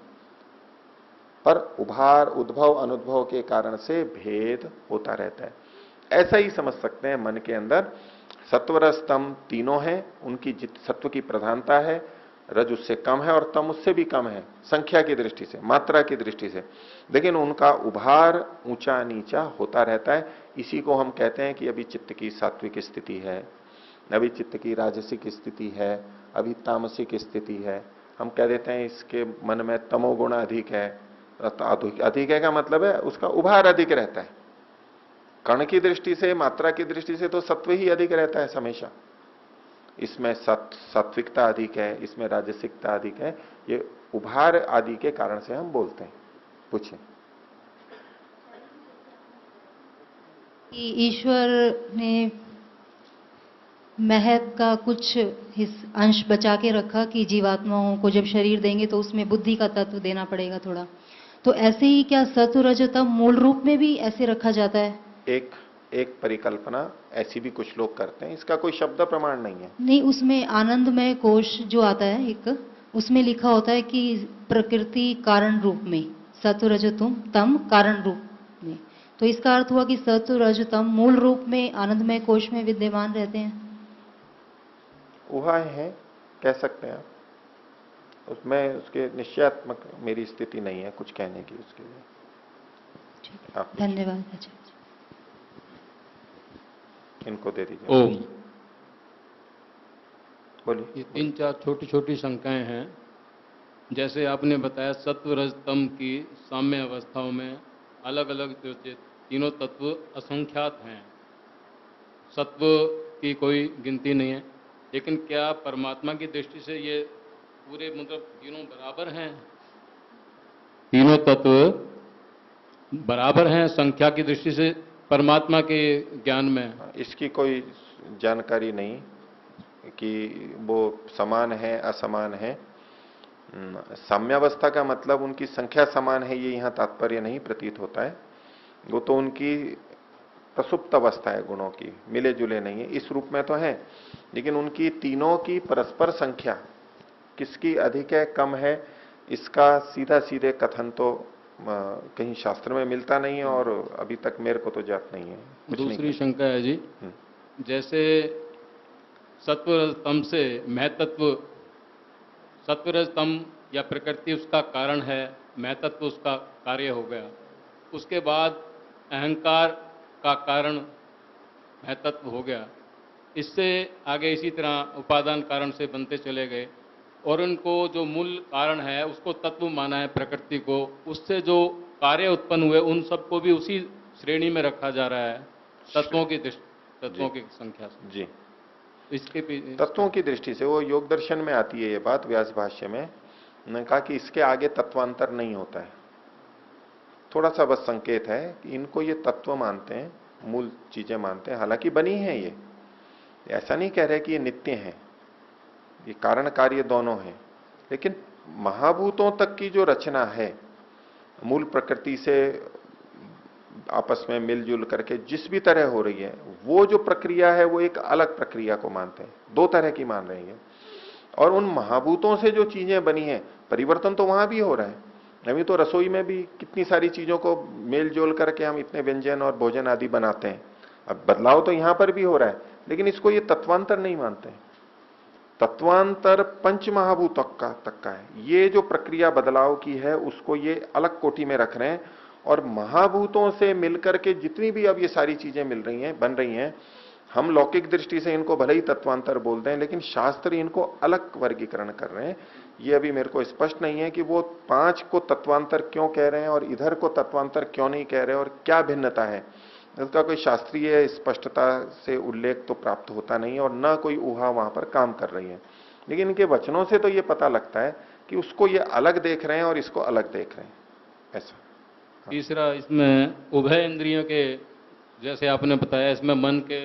A: पर उभार, उद्भव, अनुद्भव के कारण से भेद होता रहता है। ऐसा ही समझ सकते हैं मन के अंदर सत्वर स्तंभ तीनों हैं, उनकी सत्व की प्रधानता है, रज उससे कम है और तम उससे भी कम है संख्या की दृष्टि से, मात्रा की दृष्टि से, लेकिन उनका उभार ऊंचा नीचा होता रहता है। इसी को हम कहते हैं कि अभी चित्त की सात्विक स्थिति है, अभी चित्त की राजसिक स्थिति है, अभी तामसिक स्थिति है। हम कह देते हैं इसके मन में तमोगुण अधिक है। अधिक है का मतलब है उसका उभार अधिक रहता है। कण की दृष्टि से, मात्रा की दृष्टि से तो सत्व ही अधिक रहता है हमेशा। इसमें सात्विकता अधिक है, इसमें राजसिकता अधिक है, ये उभार आदि के कारण से हम बोलते हैं। पूछिए।
B: ईश्वर ने महत का कुछ अंश बचा के रखा कि जीवात्माओं को जब शरीर देंगे तो उसमें बुद्धि का तत्व देना पड़ेगा थोड़ा, तो ऐसे ही क्या सत्व रजतम मूल रूप में भी ऐसे रखा जाता है?
A: एक परिकल्पना ऐसी भी कुछ लोग करते हैं, इसका कोई शब्द प्रमाण नहीं है।
B: नहीं, उसमें आनंदमय कोश जो आता है एक, उसमें लिखा होता है कि प्रकृति कारण रूप में, सत्व रजतम तम कारण रूप में, तो इसका अर्थ हुआ कि सत्व रजतम मूल रूप में आनंदमय कोश में विद्यमान रहते हैं।
A: उहाय है, कह सकते हैं आप, उसमें उसके निश्चयात्मक मेरी स्थिति नहीं है कुछ कहने की उसके लिए।
B: धन्यवाद आचार्य।
A: इनको दे दीजिए।
C: ओम।
A: बोलिए।
C: ये 3-4 छोटी छोटी शंकाएं हैं। जैसे आपने बताया सत्व रज तम की साम्य अवस्थाओं में अलग अलग जो तीनों तत्व असंख्यात हैं, सत्व की कोई गिनती नहीं है, लेकिन क्या परमात्मा की दृष्टि से ये पूरे मतलब तीनों बराबर हैं? तीनों तत्व बराबर हैं संख्या की दृष्टि से परमात्मा के ज्ञान में?
A: इसकी कोई जानकारी नहीं कि वो समान है असमान है। साम्यावस्था का मतलब उनकी संख्या समान है, ये यहां तात्पर्य नहीं प्रतीत होता है। वो तो उनकी प्रसुप्त अवस्था है, गुणों की मिले जुले नहीं है, इस रूप में तो है, लेकिन उनकी तीनों की परस्पर संख्या किसकी अधिक है कम है, इसका सीधा सीधे कथन तो कहीं शास्त्र में मिलता नहीं है और अभी तक मेरे को तो ज्ञात नहीं है। कुछ नहीं
C: दूसरी शंका है जी, जैसे सत्व तम से महतत्व, सत्वरज तम या प्रकृति उसका कारण है, महतत्व उसका कार्य हो गया, उसके बाद अहंकार का कारण महतत्व हो गया, इससे आगे इसी तरह उपादान कारण से बनते चले गए और उनको जो मूल कारण है उसको तत्व माना है प्रकृति को, उससे जो कार्य उत्पन्न हुए उन सबको भी उसी श्रेणी में रखा जा रहा है तत्वों की तत्वों की संख्या से
A: जी।
C: इसके
A: तत्वों की दृष्टि से वो योग दर्शन में आती है ये बात, व्यास भाष्य में उन्होंने कहा कि इसके आगे तत्वांतर नहीं होता है। थोड़ा सा बस संकेत है कि इनको ये तत्व मानते हैं, मूल चीजें मानते हैं, हालांकि बनी है ये, ऐसा नहीं कह रहे कि ये नित्य है, ये कारण कार्य दोनों हैं, लेकिन महाभूतों तक की जो रचना है मूल प्रकृति से आपस में मिलजुल करके जिस भी तरह हो रही है, वो जो प्रक्रिया है वो एक अलग प्रक्रिया को मानते हैं, दो तरह की मान रहे हैं। और उन महाभूतों से जो चीजें बनी है, परिवर्तन तो वहां भी हो रहा है। अभी तो रसोई में भी कितनी सारी चीजों को मेल जोल करके हम इतने व्यंजन और भोजन आदि बनाते हैं। अब बदलाव तो यहां पर भी हो रहा है, लेकिन इसको ये तत्वांतर नहीं मानते हैं। तत्वांतर पंच महाभूत तक का है। ये जो प्रक्रिया बदलाव की है उसको ये अलग कोटि में रख रहे हैं, और महाभूतों से मिलकर के जितनी भी अब ये सारी चीजें मिल रही हैं, बन रही हैं, हम लौकिक दृष्टि से इनको भले ही तत्वांतर बोलते हैं, लेकिन शास्त्र इनको अलग वर्गीकरण कर रहे हैं। ये अभी मेरे को स्पष्ट नहीं है कि वो पांच को तत्वांतर क्यों कह रहे हैं और इधर को तत्वांतर क्यों नहीं कह रहे, और क्या भिन्नता है। इसका कोई शास्त्रीय स्पष्टता से उल्लेख तो प्राप्त होता नहीं और न कोई ऊहा वहां पर काम कर रही है, लेकिन इनके वचनों से तो ये पता लगता है कि उसको ये अलग देख रहे हैं और इसको अलग देख रहे हैं, ऐसा।
C: तीसरा, इसमें उभय इंद्रियों के, जैसे आपने बताया इसमें मन के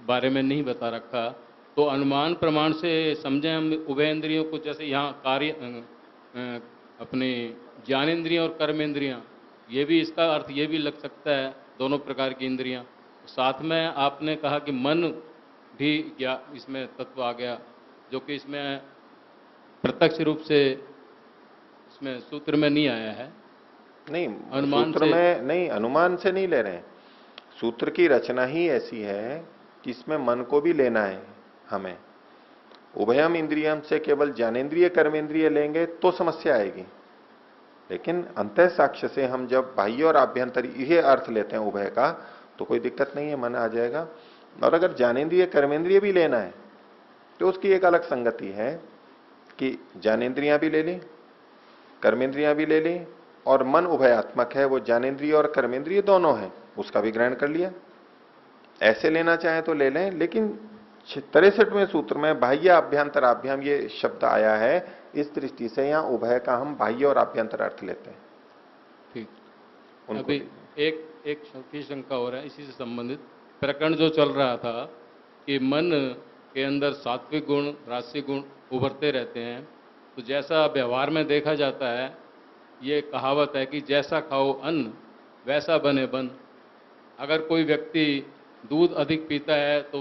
C: बारे में नहीं बता रखा, तो अनुमान प्रमाण से समझें हम उभय इंद्रियों को, जैसे यहाँ कार्य अपने ज्ञानेंद्रियां और कर्मेंद्रियां, ये भी इसका अर्थ ये भी लग सकता है, दोनों प्रकार की इंद्रियां। साथ में आपने कहा कि मन भी इसमें तत्व आ गया, जो कि इसमें प्रत्यक्ष रूप से इसमें सूत्र में नहीं आया है।
A: नहीं,
C: अनुमान
A: सूत्र में नहीं, अनुमान से नहीं ले रहे हैं। सूत्र की रचना ही ऐसी है कि इसमें मन को भी लेना है हमें। उभयम इंद्रियम से केवल ज्ञानेन्द्रिय कर्मेंद्रिय लेंगे तो समस्या आएगी, लेकिन अंतः साक्ष्य से हम जब बाह्य और आभ्यंतर ये अर्थ लेते हैं उभय का, तो कोई दिक्कत नहीं है, मन आ जाएगा। और अगर ज्ञानेन्द्रिय कर्मेंद्रिय भी लेना है तो उसकी एक अलग संगति है कि ज्ञानेन्द्रियां भी ले ली, कर्मेंद्रियां भी ले ली, और मन उभयात्मक है, वो ज्ञानेन्द्रिय और कर्मेंद्रिय दोनों है, उसका भी ग्रहण कर लिया। ऐसे लेना चाहे तो ले लें, लेकिन 63वें सूत्र में बाह्य आभ्यंतर आभ्याम ये शब्द आया है, इस दृष्टि से यहाँ उभय का हम बाह्य और आभ्यंतर अर्थ लेते हैं।
C: ठीक, अभी एक छोटी शंका हो रहा है इसी से संबंधित। प्रकरण जो चल रहा था कि मन के अंदर सात्विक गुण राजसिक गुण उभरते रहते हैं, तो जैसा व्यवहार में देखा जाता है, ये कहावत है कि जैसा खाओ अन्न वैसा बने बन। अगर कोई व्यक्ति दूध अधिक पीता है तो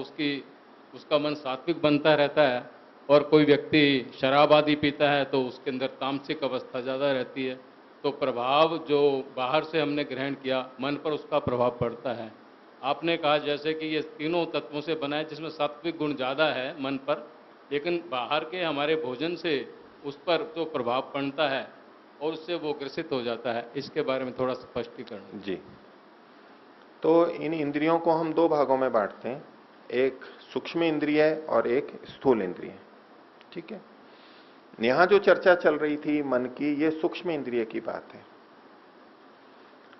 C: उसका मन सात्विक बनता रहता है, और कोई व्यक्ति शराब आदि पीता है तो उसके अंदर तामसिक अवस्था ज़्यादा रहती है। तो प्रभाव जो बाहर से हमने ग्रहण किया, मन पर उसका प्रभाव पड़ता है। आपने कहा जैसे कि ये तीनों तत्वों से बना है, जिसमें सात्विक गुण ज़्यादा है मन पर, लेकिन बाहर के हमारे भोजन से उस पर जो प्रभाव पड़ता है और उससे वो ग्रसित हो जाता है, इसके बारे में थोड़ा स्पष्टीकरण।
A: जी, तो इन इंद्रियों को हम दो भागों में बांटते हैं, एक सूक्ष्म इंद्रिय और एक स्थूल इंद्रिय। ठीक है, यहां जो चर्चा चल रही थी मन की, ये सूक्ष्म इंद्रिय की बात है।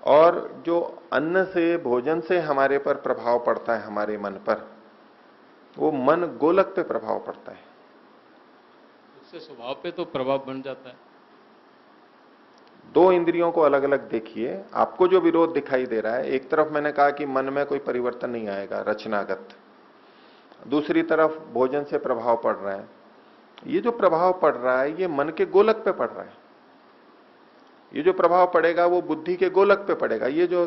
A: और जो अन्न से भोजन से हमारे पर प्रभाव पड़ता है, हमारे मन पर, वो मन गोलक पे प्रभाव पड़ता है,
C: उससे स्वभाव पे तो प्रभाव बन जाता है।
A: दो इंद्रियों को अलग अलग देखिए, आपको जो विरोध दिखाई दे रहा है, एक तरफ मैंने कहा कि मन में कोई परिवर्तन नहीं आएगा रचनागत, दूसरी तरफ भोजन से प्रभाव पड़ रहा है। ये जो प्रभाव पड़ रहा है ये मन के गोलक पे पड़ रहा है। ये जो प्रभाव पड़ेगा वो बुद्धि के गोलक पे पड़ेगा। ये जो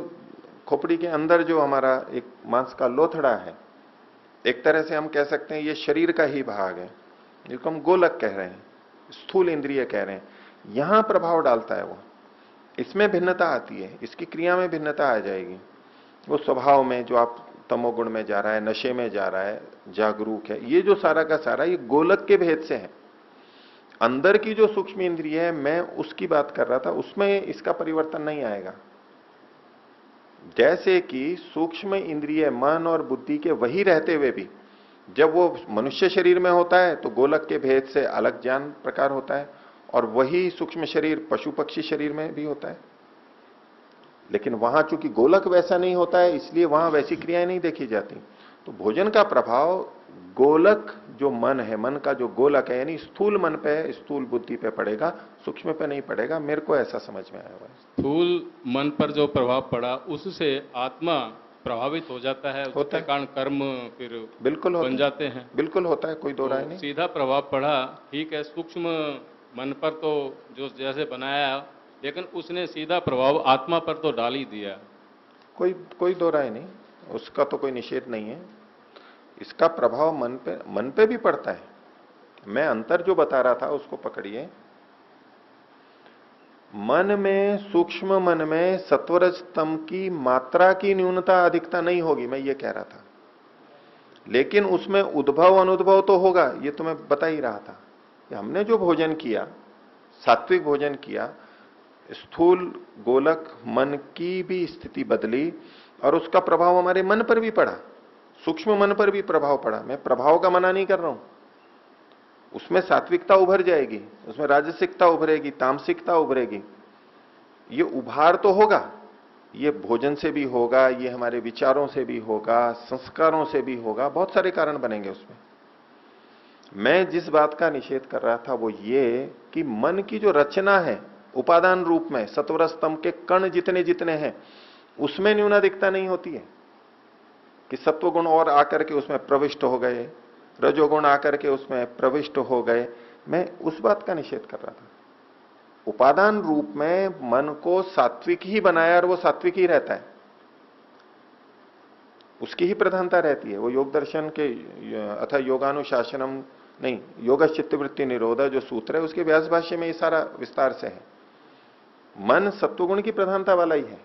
A: खोपड़ी के अंदर जो हमारा एक मांस का लोथड़ा है, एक तरह से हम कह सकते हैं ये शरीर का ही भाग है, जिसको हम गोलक कह रहे हैं, स्थूल इंद्रिय कह रहे हैं, यहां प्रभाव डालता है वो। इसमें भिन्नता आती है, इसकी क्रिया में भिन्नता आ जाएगी। वो स्वभाव में जो आप तमोगुण में जा रहा है, नशे में जा रहा है, जागरूक है, ये जो सारा का सारा ये गोलक के भेद से है। अंदर की जो सूक्ष्म इंद्रिय है, मैं उसकी बात कर रहा था, उसमें इसका परिवर्तन नहीं आएगा। जैसे कि सूक्ष्म इंद्रिय मन और बुद्धि के वही रहते हुए भी जब वो मनुष्य शरीर में होता है तो गोलक के भेद से अलग ज्ञान प्रकार होता है, और वही सूक्ष्म शरीर पशु पक्षी शरीर में भी होता है। लेकिन वहां चूंकि गोलक वैसा नहीं होता है, इसलिए वहां वैसी क्रियाएं नहीं देखी जाती। तो भोजन का प्रभाव गोलक जो मन है, मन का जो गोलक है, यानी स्थूल मन पे, स्थूल बुद्धि पे पड़ेगा, सूक्ष्म पे नहीं पड़ेगा। मेरे को ऐसा समझ में आया हुआ है।
C: स्थूल मन पर जो प्रभाव पड़ा उससे आत्मा प्रभावित हो जाता है, उसके कारण कर्म फिर
A: बिल्कुल
C: बन जाते हैं।
A: बिल्कुल होता है, कोई दो राय नहीं।
C: सीधा प्रभाव पड़ा, ठीक है, सूक्ष्म मन पर तो जो जैसे बनाया, लेकिन उसने सीधा प्रभाव आत्मा पर तो डाल ही दिया।
A: कोई दो राय नहीं, उसका तो कोई निषेध नहीं है। इसका प्रभाव मन पे भी पड़ता है। मैं अंतर जो बता रहा था उसको पकड़िए। मन में, सूक्ष्म मन में सत्वरज तम की मात्रा की न्यूनता अधिकता नहीं होगी, मैं ये कह रहा था। लेकिन उसमें उद्भव अनुद्भव तो होगा, ये तो मैं बता ही रहा था। कि हमने जो भोजन किया, सात्विक भोजन किया, स्थूल गोलक मन की भी स्थिति बदली और उसका प्रभाव हमारे मन पर भी पड़ा, सूक्ष्म मन पर भी प्रभाव पड़ा। मैं प्रभाव का मना नहीं कर रहा हूं, उसमें सात्विकता उभर जाएगी, उसमें राजसिकता उभरेगी, तामसिकता उभरेगी। ये उभार तो होगा, ये भोजन से भी होगा, ये हमारे विचारों से भी होगा, संस्कारों से भी होगा, बहुत सारे कारण बनेंगे उसमें। मैं जिस बात का निषेध कर रहा था वो ये कि मन की जो रचना है उपादान रूप में, सत्वर स्तंभ के कण जितने जितने हैं उसमें न्यूनाधिकता नहीं होती है कि सत्वगुण और आकर के उसमें प्रविष्ट हो गए, रजोगुण आकर के उसमें प्रविष्ट हो गए। मैं उस बात का निषेध कर रहा था। उपादान रूप में मन को सात्विक ही बनाया और वो सात्विक ही रहता है, उसकी ही प्रधानता रहती है। वो योग दर्शन के अथा योगानुशासनम नहीं, योग चित्तवृत्ति निरोधा जो सूत्र है उसके व्यास भाष्य में ये सारा विस्तार से है। मन सत्वगुण की प्रधानता वाला ही है,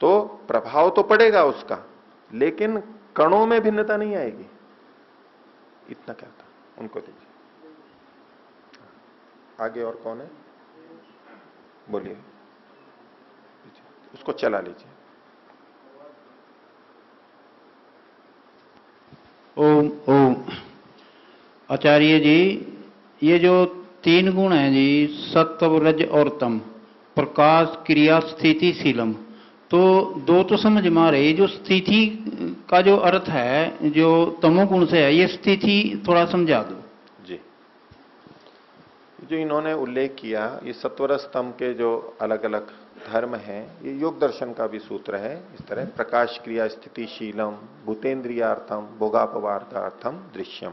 A: तो प्रभाव तो पड़ेगा उसका, लेकिन कणों में भिन्नता नहीं आएगी। इतना क्या था, उनको दीजिए। आगे और कौन है, बोलिए, उसको चला लीजिए।
D: ओम ओम। आचार्य जी, ये जो तीन गुण हैं जी, सत्व रज और तम, प्रकाश क्रिया स्थिति शीलम, तो दो तो समझ में आ रही। जो स्थिति का जो अर्थ है जो तमोगुण से है, ये स्थिति थोड़ा समझा दो
A: जी। जो इन्होंने उल्लेख किया, ये सत्वर स्तंभ के जो अलग अलग धर्म हैं, ये योग दर्शन का भी सूत्र है। इस तरह प्रकाश क्रिया स्थितिशीलम भूतेन्द्रियार्थम भोगापवार्थार्थम दृश्यम।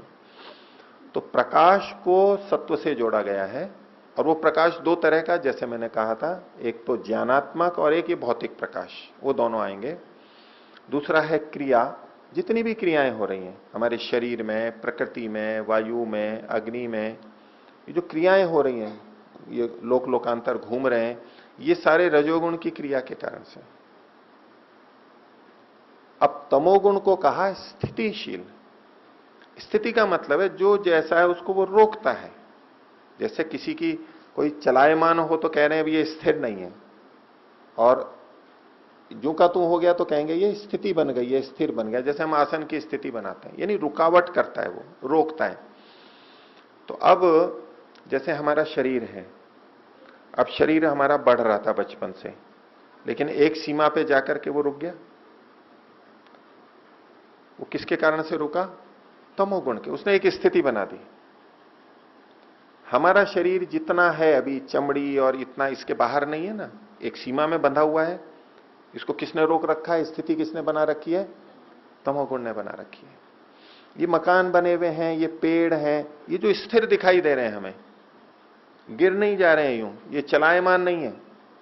A: तो प्रकाश को सत्व से जोड़ा गया है, और वो प्रकाश दो तरह का, जैसे मैंने कहा था, एक तो ज्ञानात्मक और एक ये भौतिक प्रकाश, वो दोनों आएंगे। दूसरा है क्रिया, जितनी भी क्रियाएं हो रही हैं हमारे शरीर में, प्रकृति में, वायु में, अग्नि में, ये जो क्रियाएं हो रही हैं, ये लोक लोकांतर घूम रहे हैं, ये सारे रजोगुण की क्रिया के कारण से। अब तमोगुण को कहा स्थितिशील। स्थिति का मतलब है जो जैसा है उसको वो रोकता है। जैसे किसी की कोई चलायमान हो तो कह रहे हैं ये स्थिर नहीं है, और जो का तू हो गया तो कहेंगे ये स्थिति बन गई है, स्थिर बन गया। जैसे हम आसन की स्थिति बनाते हैं, यानी रुकावट करता है, वो रोकता है। तो अब जैसे हमारा शरीर है, अब शरीर हमारा बढ़ रहा था बचपन से, लेकिन एक सीमा पे जाकर के वो रुक गया। वो किसके कारण से रुका? तमोगुण के। उसने एक स्थिति बना दी। हमारा शरीर जितना है अभी, चमड़ी और इतना, इसके बाहर नहीं है ना, एक सीमा में बंधा हुआ है। इसको किसने रोक रखा है? स्थिति किसने बना रखी है? तमोगुण ने बना रखी है। ये मकान बने हुए हैं, ये पेड़ हैं, ये जो स्थिर दिखाई दे रहे हैं हमें, गिर नहीं जा रहे हैं यूं, ये चलायमान नहीं है।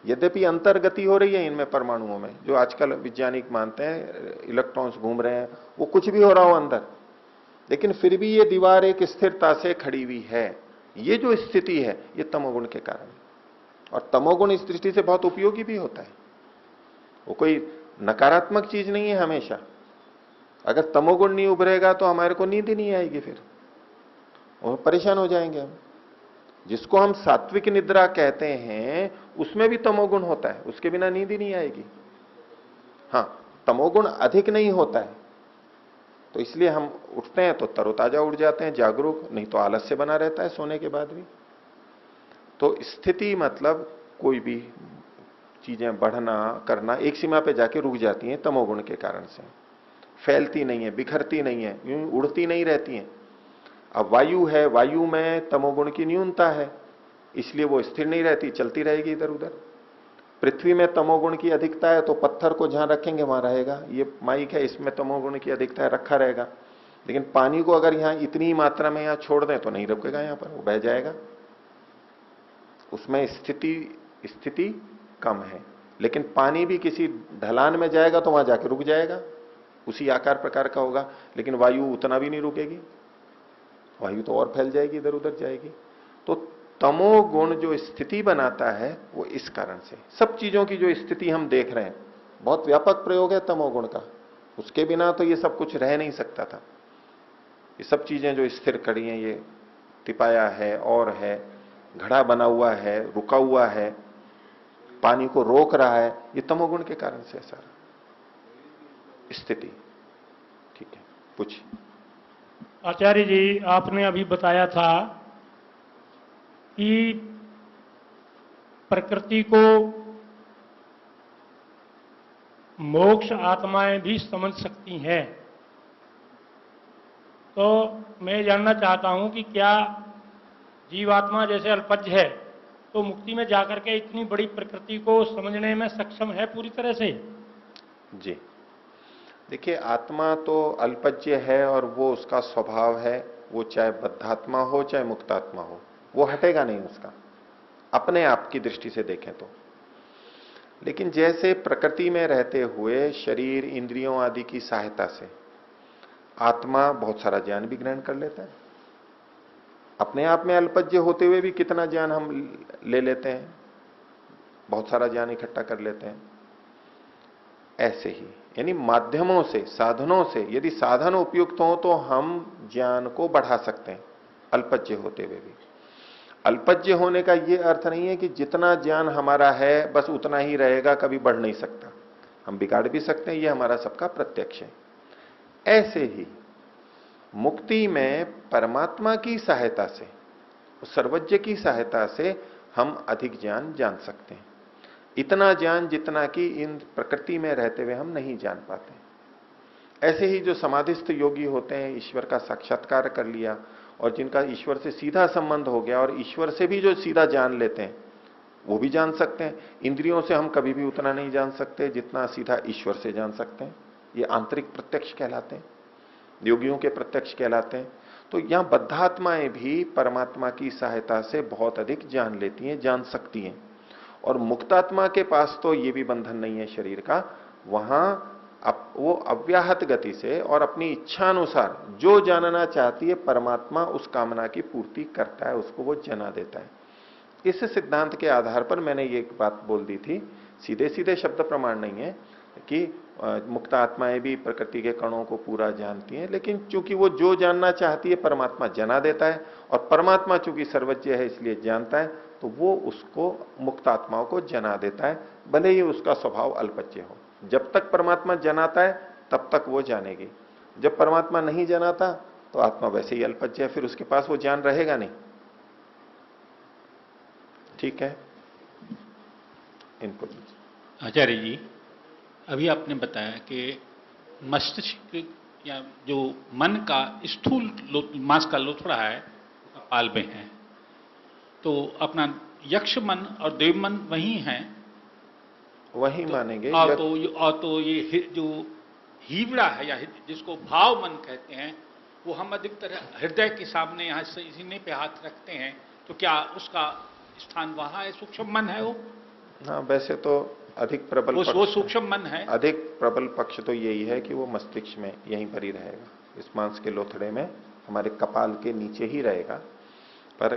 A: यद्यपि अंतर्गति हो रही है इनमें, परमाणुओं में, जो आजकल वैज्ञानिक मानते हैं इलेक्ट्रॉन्स घूम रहे हैं, वो कुछ भी हो रहा हो अंदर, लेकिन फिर भी ये दीवार एक स्थिरता से खड़ी हुई है। ये जो स्थिति है ये तमोगुण के कारण, और तमोगुण इस दृष्टि से बहुत उपयोगी भी होता है, वो कोई नकारात्मक चीज नहीं है हमेशा। अगर तमोगुण नहीं उभरेगा तो हमारे को नींद ही नहीं आएगी, फिर और परेशान हो जाएंगे हम। जिसको हम सात्विक निद्रा कहते हैं उसमें भी तमोगुण होता है, उसके बिना नींद ही नहीं आएगी। हाँ, तमोगुण अधिक नहीं होता है, तो इसलिए हम उठते हैं तो तरोताजा उठ जाते हैं, जागरूक, नहीं तो आलस्य बना रहता है सोने के बाद भी। तो स्थिति मतलब कोई भी चीजें बढ़ना करना एक सीमा पे जाके रुक जाती हैं तमोगुण के कारण से, फैलती नहीं है, बिखरती नहीं है, यूं उड़ती नहीं रहती हैं। अब वायु है, वायु में तमोगुण की न्यूनता है, इसलिए वो स्थिर नहीं रहती, चलती रहेगी इधर उधर। पृथ्वी में तमोगुण की अधिकता है तो पत्थर को जहां रखेंगे वहां रहेगा। ये माइक है, इसमें तमोगुण की अधिकता है, रखा रहेगा। लेकिन पानी को अगर यहां इतनी मात्रा में यहां छोड़ दें तो नहीं रुकेगा, यहां पर वो बह जाएगा। उसमें स्थिति कम है। लेकिन पानी भी किसी ढलान में जाएगा तो वहां जाके रुक जाएगा, उसी आकार प्रकार का होगा। लेकिन वायु उतना भी नहीं रुकेगी, वायु तो और फैल जाएगी, इधर उधर जाएगी। तो तमोगुण जो स्थिति बनाता है वो इस कारण से, सब चीजों की जो स्थिति हम देख रहे हैं, बहुत व्यापक प्रयोग है तमोगुण का। उसके बिना तो ये सब कुछ रह नहीं सकता था। ये सब चीजें जो स्थिर कड़ी हैं, ये तिपाया है और है, घड़ा बना हुआ है, रुका हुआ है, पानी को रोक रहा है, ये तमोगुण के कारण से है सारा स्थिति। ठीक है, पूछिए।
E: आचार्य जी, आपने अभी बताया था कि प्रकृति को मोक्ष आत्माएं भी समझ सकती हैं। तो मैं जानना चाहता हूं कि क्या जीवात्मा जैसे अल्पज्ञ है तो मुक्ति में जाकर के इतनी बड़ी प्रकृति को समझने में सक्षम है पूरी तरह से?
A: जी, देखिए, आत्मा तो अल्पज्ञ है और वो उसका स्वभाव है, वो चाहे बद्धात्मा हो चाहे मुक्तात्मा हो, वो हटेगा नहीं उसका, अपने आप की दृष्टि से देखें तो। लेकिन जैसे प्रकृति में रहते हुए शरीर इंद्रियों आदि की सहायता से आत्मा बहुत सारा ज्ञान भी ग्रहण कर लेता है। अपने आप में अल्पज्ञ होते हुए भी कितना ज्ञान हम ले लेते हैं, बहुत सारा ज्ञान इकट्ठा कर लेते हैं। ऐसे ही यानी माध्यमों से, साधनों से, यदि साधन उपयुक्त हो तो हम ज्ञान को बढ़ा सकते हैं अल्पज्ञ होते हुए भी। अल्पज्ञ होने का यह अर्थ नहीं है कि जितना ज्ञान हमारा है बस उतना ही रहेगा, कभी बढ़ नहीं सकता, हम बिगाड़ भी सकते हैं, यह हमारा सबका प्रत्यक्ष है। ऐसे ही मुक्ति में परमात्मा की सहायता से, सर्वज्ञ की सहायता से हम अधिक ज्ञान जान सकते हैं, इतना ज्ञान जितना कि इन प्रकृति में रहते हुए हम नहीं जान पाते। ऐसे ही जो समाधिस्थ योगी होते हैं, ईश्वर का साक्षात्कार कर लिया और जिनका ईश्वर से सीधा संबंध हो गया और ईश्वर से भी जो सीधा जान लेते हैं, वो भी जान सकते हैं। इंद्रियों से हम कभी भी उतना नहीं जान सकते जितना सीधा ईश्वर से जान सकते हैं। ये आंतरिक प्रत्यक्ष कहलाते हैं, योगियों के प्रत्यक्ष कहलाते हैं। तो यहां बद्धात्माएं भी परमात्मा की सहायता से बहुत अधिक जान लेती हैं, जान सकती हैं। और मुक्तात्मा के पास तो ये भी बंधन नहीं है शरीर का, वहां वो अव्याहत गति से और अपनी इच्छा अनुसार जो जानना चाहती है परमात्मा उस कामना की पूर्ति करता है, उसको वो जना देता है। इस सिद्धांत के आधार पर मैंने ये एक बात बोल दी थी, सीधे सीधे शब्द प्रमाण नहीं है कि मुक्त आत्माएं भी प्रकृति के कणों को पूरा जानती हैं, लेकिन चूंकि वो जो जानना चाहती है परमात्मा जना देता है, और परमात्मा चूंकि सर्वज्ञ है इसलिए जानता है, तो वो उसको मुक्त आत्माओं को जना देता है, भले ही उसका स्वभाव अल्पज्ञ हो। जब तक परमात्मा जनाता है तब तक वो जानेगी, जब परमात्मा नहीं जनाता तो आत्मा वैसे ही अल्पज्ञ है, फिर उसके पास वो ज्ञान रहेगा नहीं। ठीक है, इनपुट।
F: आचार्य जी, अभी आपने बताया कि मस्तिष्क या जो मन का स्थूल मांस का लोथड़ा है कपाल में है, तो अपना यक्ष मन और देव मन वही है,
A: वही मानेंगे।
F: तो ये जो हीवड़ा है या जिसको भाव मन कहते हैं, वो हम अधिकतर हृदय के सामने यहाँ से सीने पे हाथ रखते हैं, तो क्या उसका स्थान वहां है, सूक्ष्म मन है वो?
A: हाँ, वैसे तो अधिक प्रबल
F: वो सूक्ष्म मन है।
A: अधिक प्रबल पक्ष तो यही है कि वो मस्तिष्क में यहीं पर ही रहेगा, इस मांस के लोथड़े में, हमारे कपाल के नीचे ही रहेगा। पर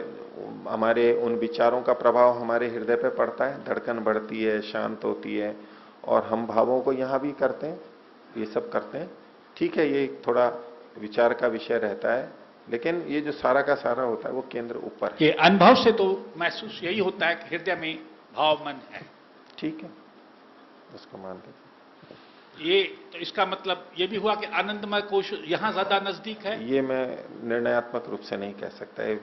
A: हमारे उन विचारों का प्रभाव हमारे हृदय पे पड़ता है, धड़कन बढ़ती है, शांत होती है, और हम भावों को यहां भी करते हैं, ये सब करते हैं। ठीक है, ये थोड़ा विचार का विषय रहता है, लेकिन ये जो सारा का सारा होता है वो केंद्र ऊपर है।
F: कि अनुभव से तो महसूस यही होता है कि हृदय में भाव मन है।
A: ठीक है, उसको मान लेते।
F: ये तो इसका मतलब ये भी हुआ कि आनंदमय कोश यहां ज्यादा नजदीक है।
A: ये मैं निर्णयात्मक रूप से नहीं कह सकता है,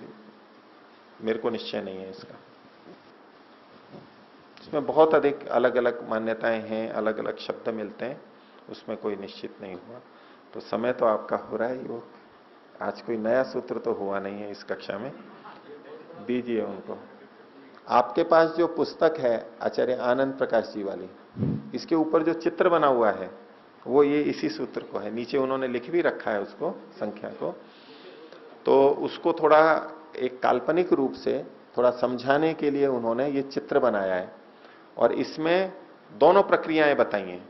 A: मेरे को निश्चय नहीं है इसका। इसमें बहुत अधिक अलग अलग मान्यताएं हैं, अलग अलग शब्द मिलते हैं, उसमें कोई निश्चित नहीं हुआ। तो समय तो आपका हो रहा है योग, आज कोई नया सूत्र तो हुआ नहीं है इस कक्षा में, दीजिए उनको। आपके पास जो पुस्तक है आचार्य आनंद प्रकाश जी वाली, इसके ऊपर जो चित्र बना हुआ है वो ये इसी सूत्र को है, नीचे उन्होंने लिख भी रखा है उसको, संख्या को। तो उसको थोड़ा एक काल्पनिक रूप से थोड़ा समझाने के लिए उन्होंने ये चित्र बनाया है, और इसमें दोनों प्रक्रियाएं बताई हैं।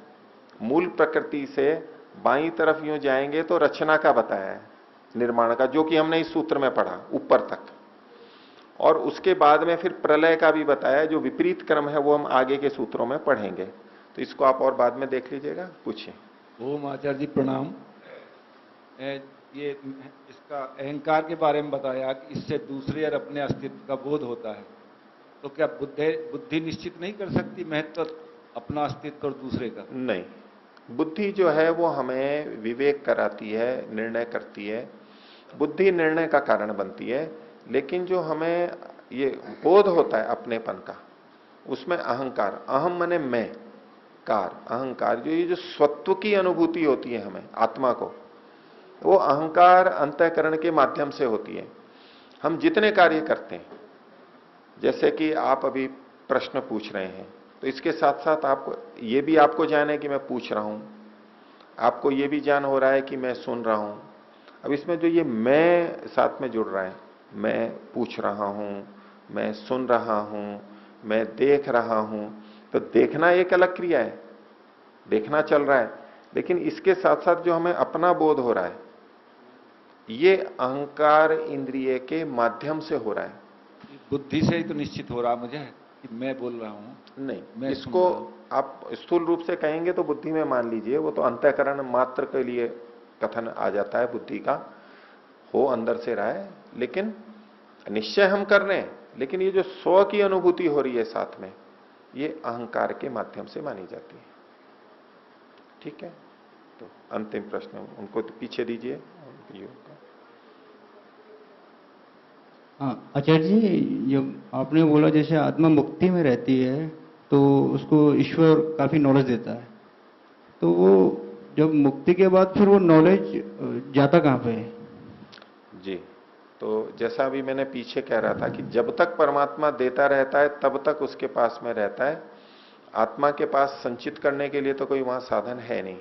A: मूल प्रकृति से बाईं तरफ यूं जाएंगे तो रचना का बताया है, निर्माण का, जो कि हमने इस सूत्र में पढ़ा ऊपर तक, और उसके बाद में फिर प्रलय का भी बताया, जो विपरीत क्रम है वो हम आगे के सूत्रों में पढ़ेंगे। तो इसको आप और बाद में देख लीजिएगा, पूछिए।
G: ओम आचार्य जी प्रणाम। ये इसका अहंकार के बारे में बताया कि इससे दूसरे और अपने अस्तित्व का बोध होता है, तो क्या बुद्धि निश्चित नहीं कर सकती महत्व अपना अस्तित्व और दूसरे का?
A: नहीं, बुद्धि जो है वो हमें विवेक कराती है, निर्णय करती है, बुद्धि निर्णय का कारण बनती है, लेकिन जो हमें ये बोध होता है अपनेपन का, उसमें अहंकार, अहम मने मैं, कार, अहंकार, जो ये जो स्वत्व की अनुभूति होती है हमें आत्मा को, वो अहंकार अंतःकरण के माध्यम से होती है। हम जितने कार्य करते हैं, जैसे कि आप अभी प्रश्न पूछ रहे हैं, तो इसके साथ साथ आपको ये भी आपको जान है कि मैं पूछ रहा हूं, आपको ये भी जान हो रहा है कि मैं सुन रहा हूं। अब इसमें जो ये मैं साथ में जुड़ रहा है, मैं पूछ रहा हूं, मैं सुन रहा हूं, मैं देख रहा हूं, तो देखना एक अलग क्रिया है, देखना चल रहा है, लेकिन इसके साथ साथ जो हमें अपना बोध हो रहा है, ये अहंकार इंद्रिय के माध्यम से हो रहा है।
G: बुद्धि से ही तो निश्चित हो रहा मुझे कि मैं बोल रहा हूं।
A: नहीं,
G: मैं
A: इसको आप स्थूल रूप से कहेंगे तो बुद्धि में मान लीजिए, वो तो अंतःकरण मात्र के लिए कथन आ जाता है बुद्धि का, हो अंदर से रहा है, लेकिन निश्चय हम कर रहे हैं, लेकिन ये जो स्व की अनुभूति हो रही है साथ में, ये अहंकार के माध्यम से मानी जाती है। ठीक है, तो अंतिम प्रश्न उनको पीछे दीजिए।
D: हाँ आचार्य जी, जो आपने बोला जैसे आत्मा मुक्ति में रहती है तो उसको ईश्वर काफी नॉलेज देता है, तो वो जब मुक्ति के बाद फिर वो नॉलेज जाता कहाँ पे है?
A: जी, तो जैसा अभी मैंने पीछे कह रहा था कि जब तक परमात्मा देता रहता है तब तक उसके पास में रहता है। आत्मा के पास संचित करने के लिए तो कोई वहां साधन है नहीं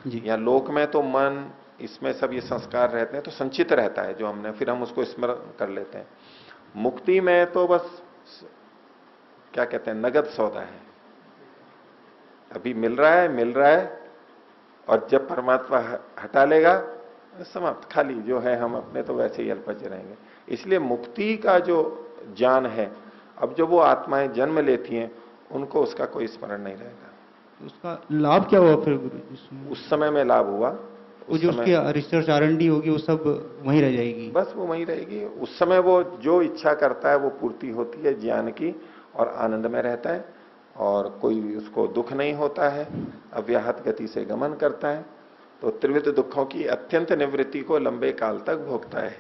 D: जी।
A: या लोक में तो मन, इसमें सब ये संस्कार रहते हैं तो संचित रहता है जो हमने, फिर हम उसको स्मरण कर लेते हैं। मुक्ति में तो बस क्या कहते हैं, नगद सौदा है, अभी मिल रहा है, और जब परमात्मा हटा लेगा समाप्त, खाली जो है हम अपने तो वैसे ही अल्पज रहेंगे। इसलिए मुक्ति का जो ज्ञान है, अब जब वो आत्माएं जन्म लेती हैं उनको उसका कोई स्मरण नहीं रहेगा।
D: तो उसका लाभ क्या हुआ फिर गुरु जी?
A: उस समय में लाभ हुआ,
D: वो जो उसकी रिसर्च R&D होगी वो सब वहीं रह जाएगी?
A: बस वो वहीं रहेगी। उस समय वो जो इच्छा करता है वो पूर्ति होती है ज्ञान की, और आनंद में रहता है, और कोई उसको दुख नहीं होता है, अव्याहत गति से गमन करता है, तो त्रिविध दुखों की अत्यंत निवृत्ति को लंबे काल तक भोगता है,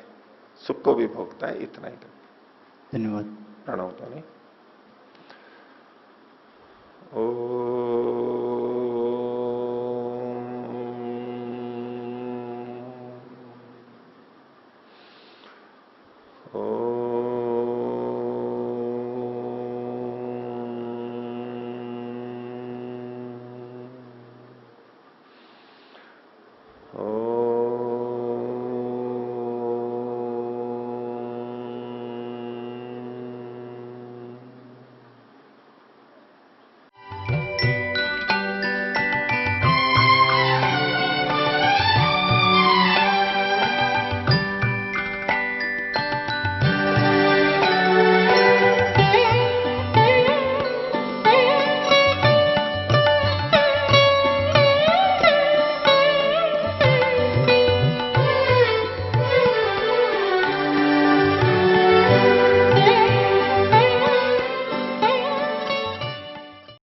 A: सुख को भी भोगता है, इतना ही।
D: धन्यवाद।
A: प्रणव तो नहीं। ओ ओ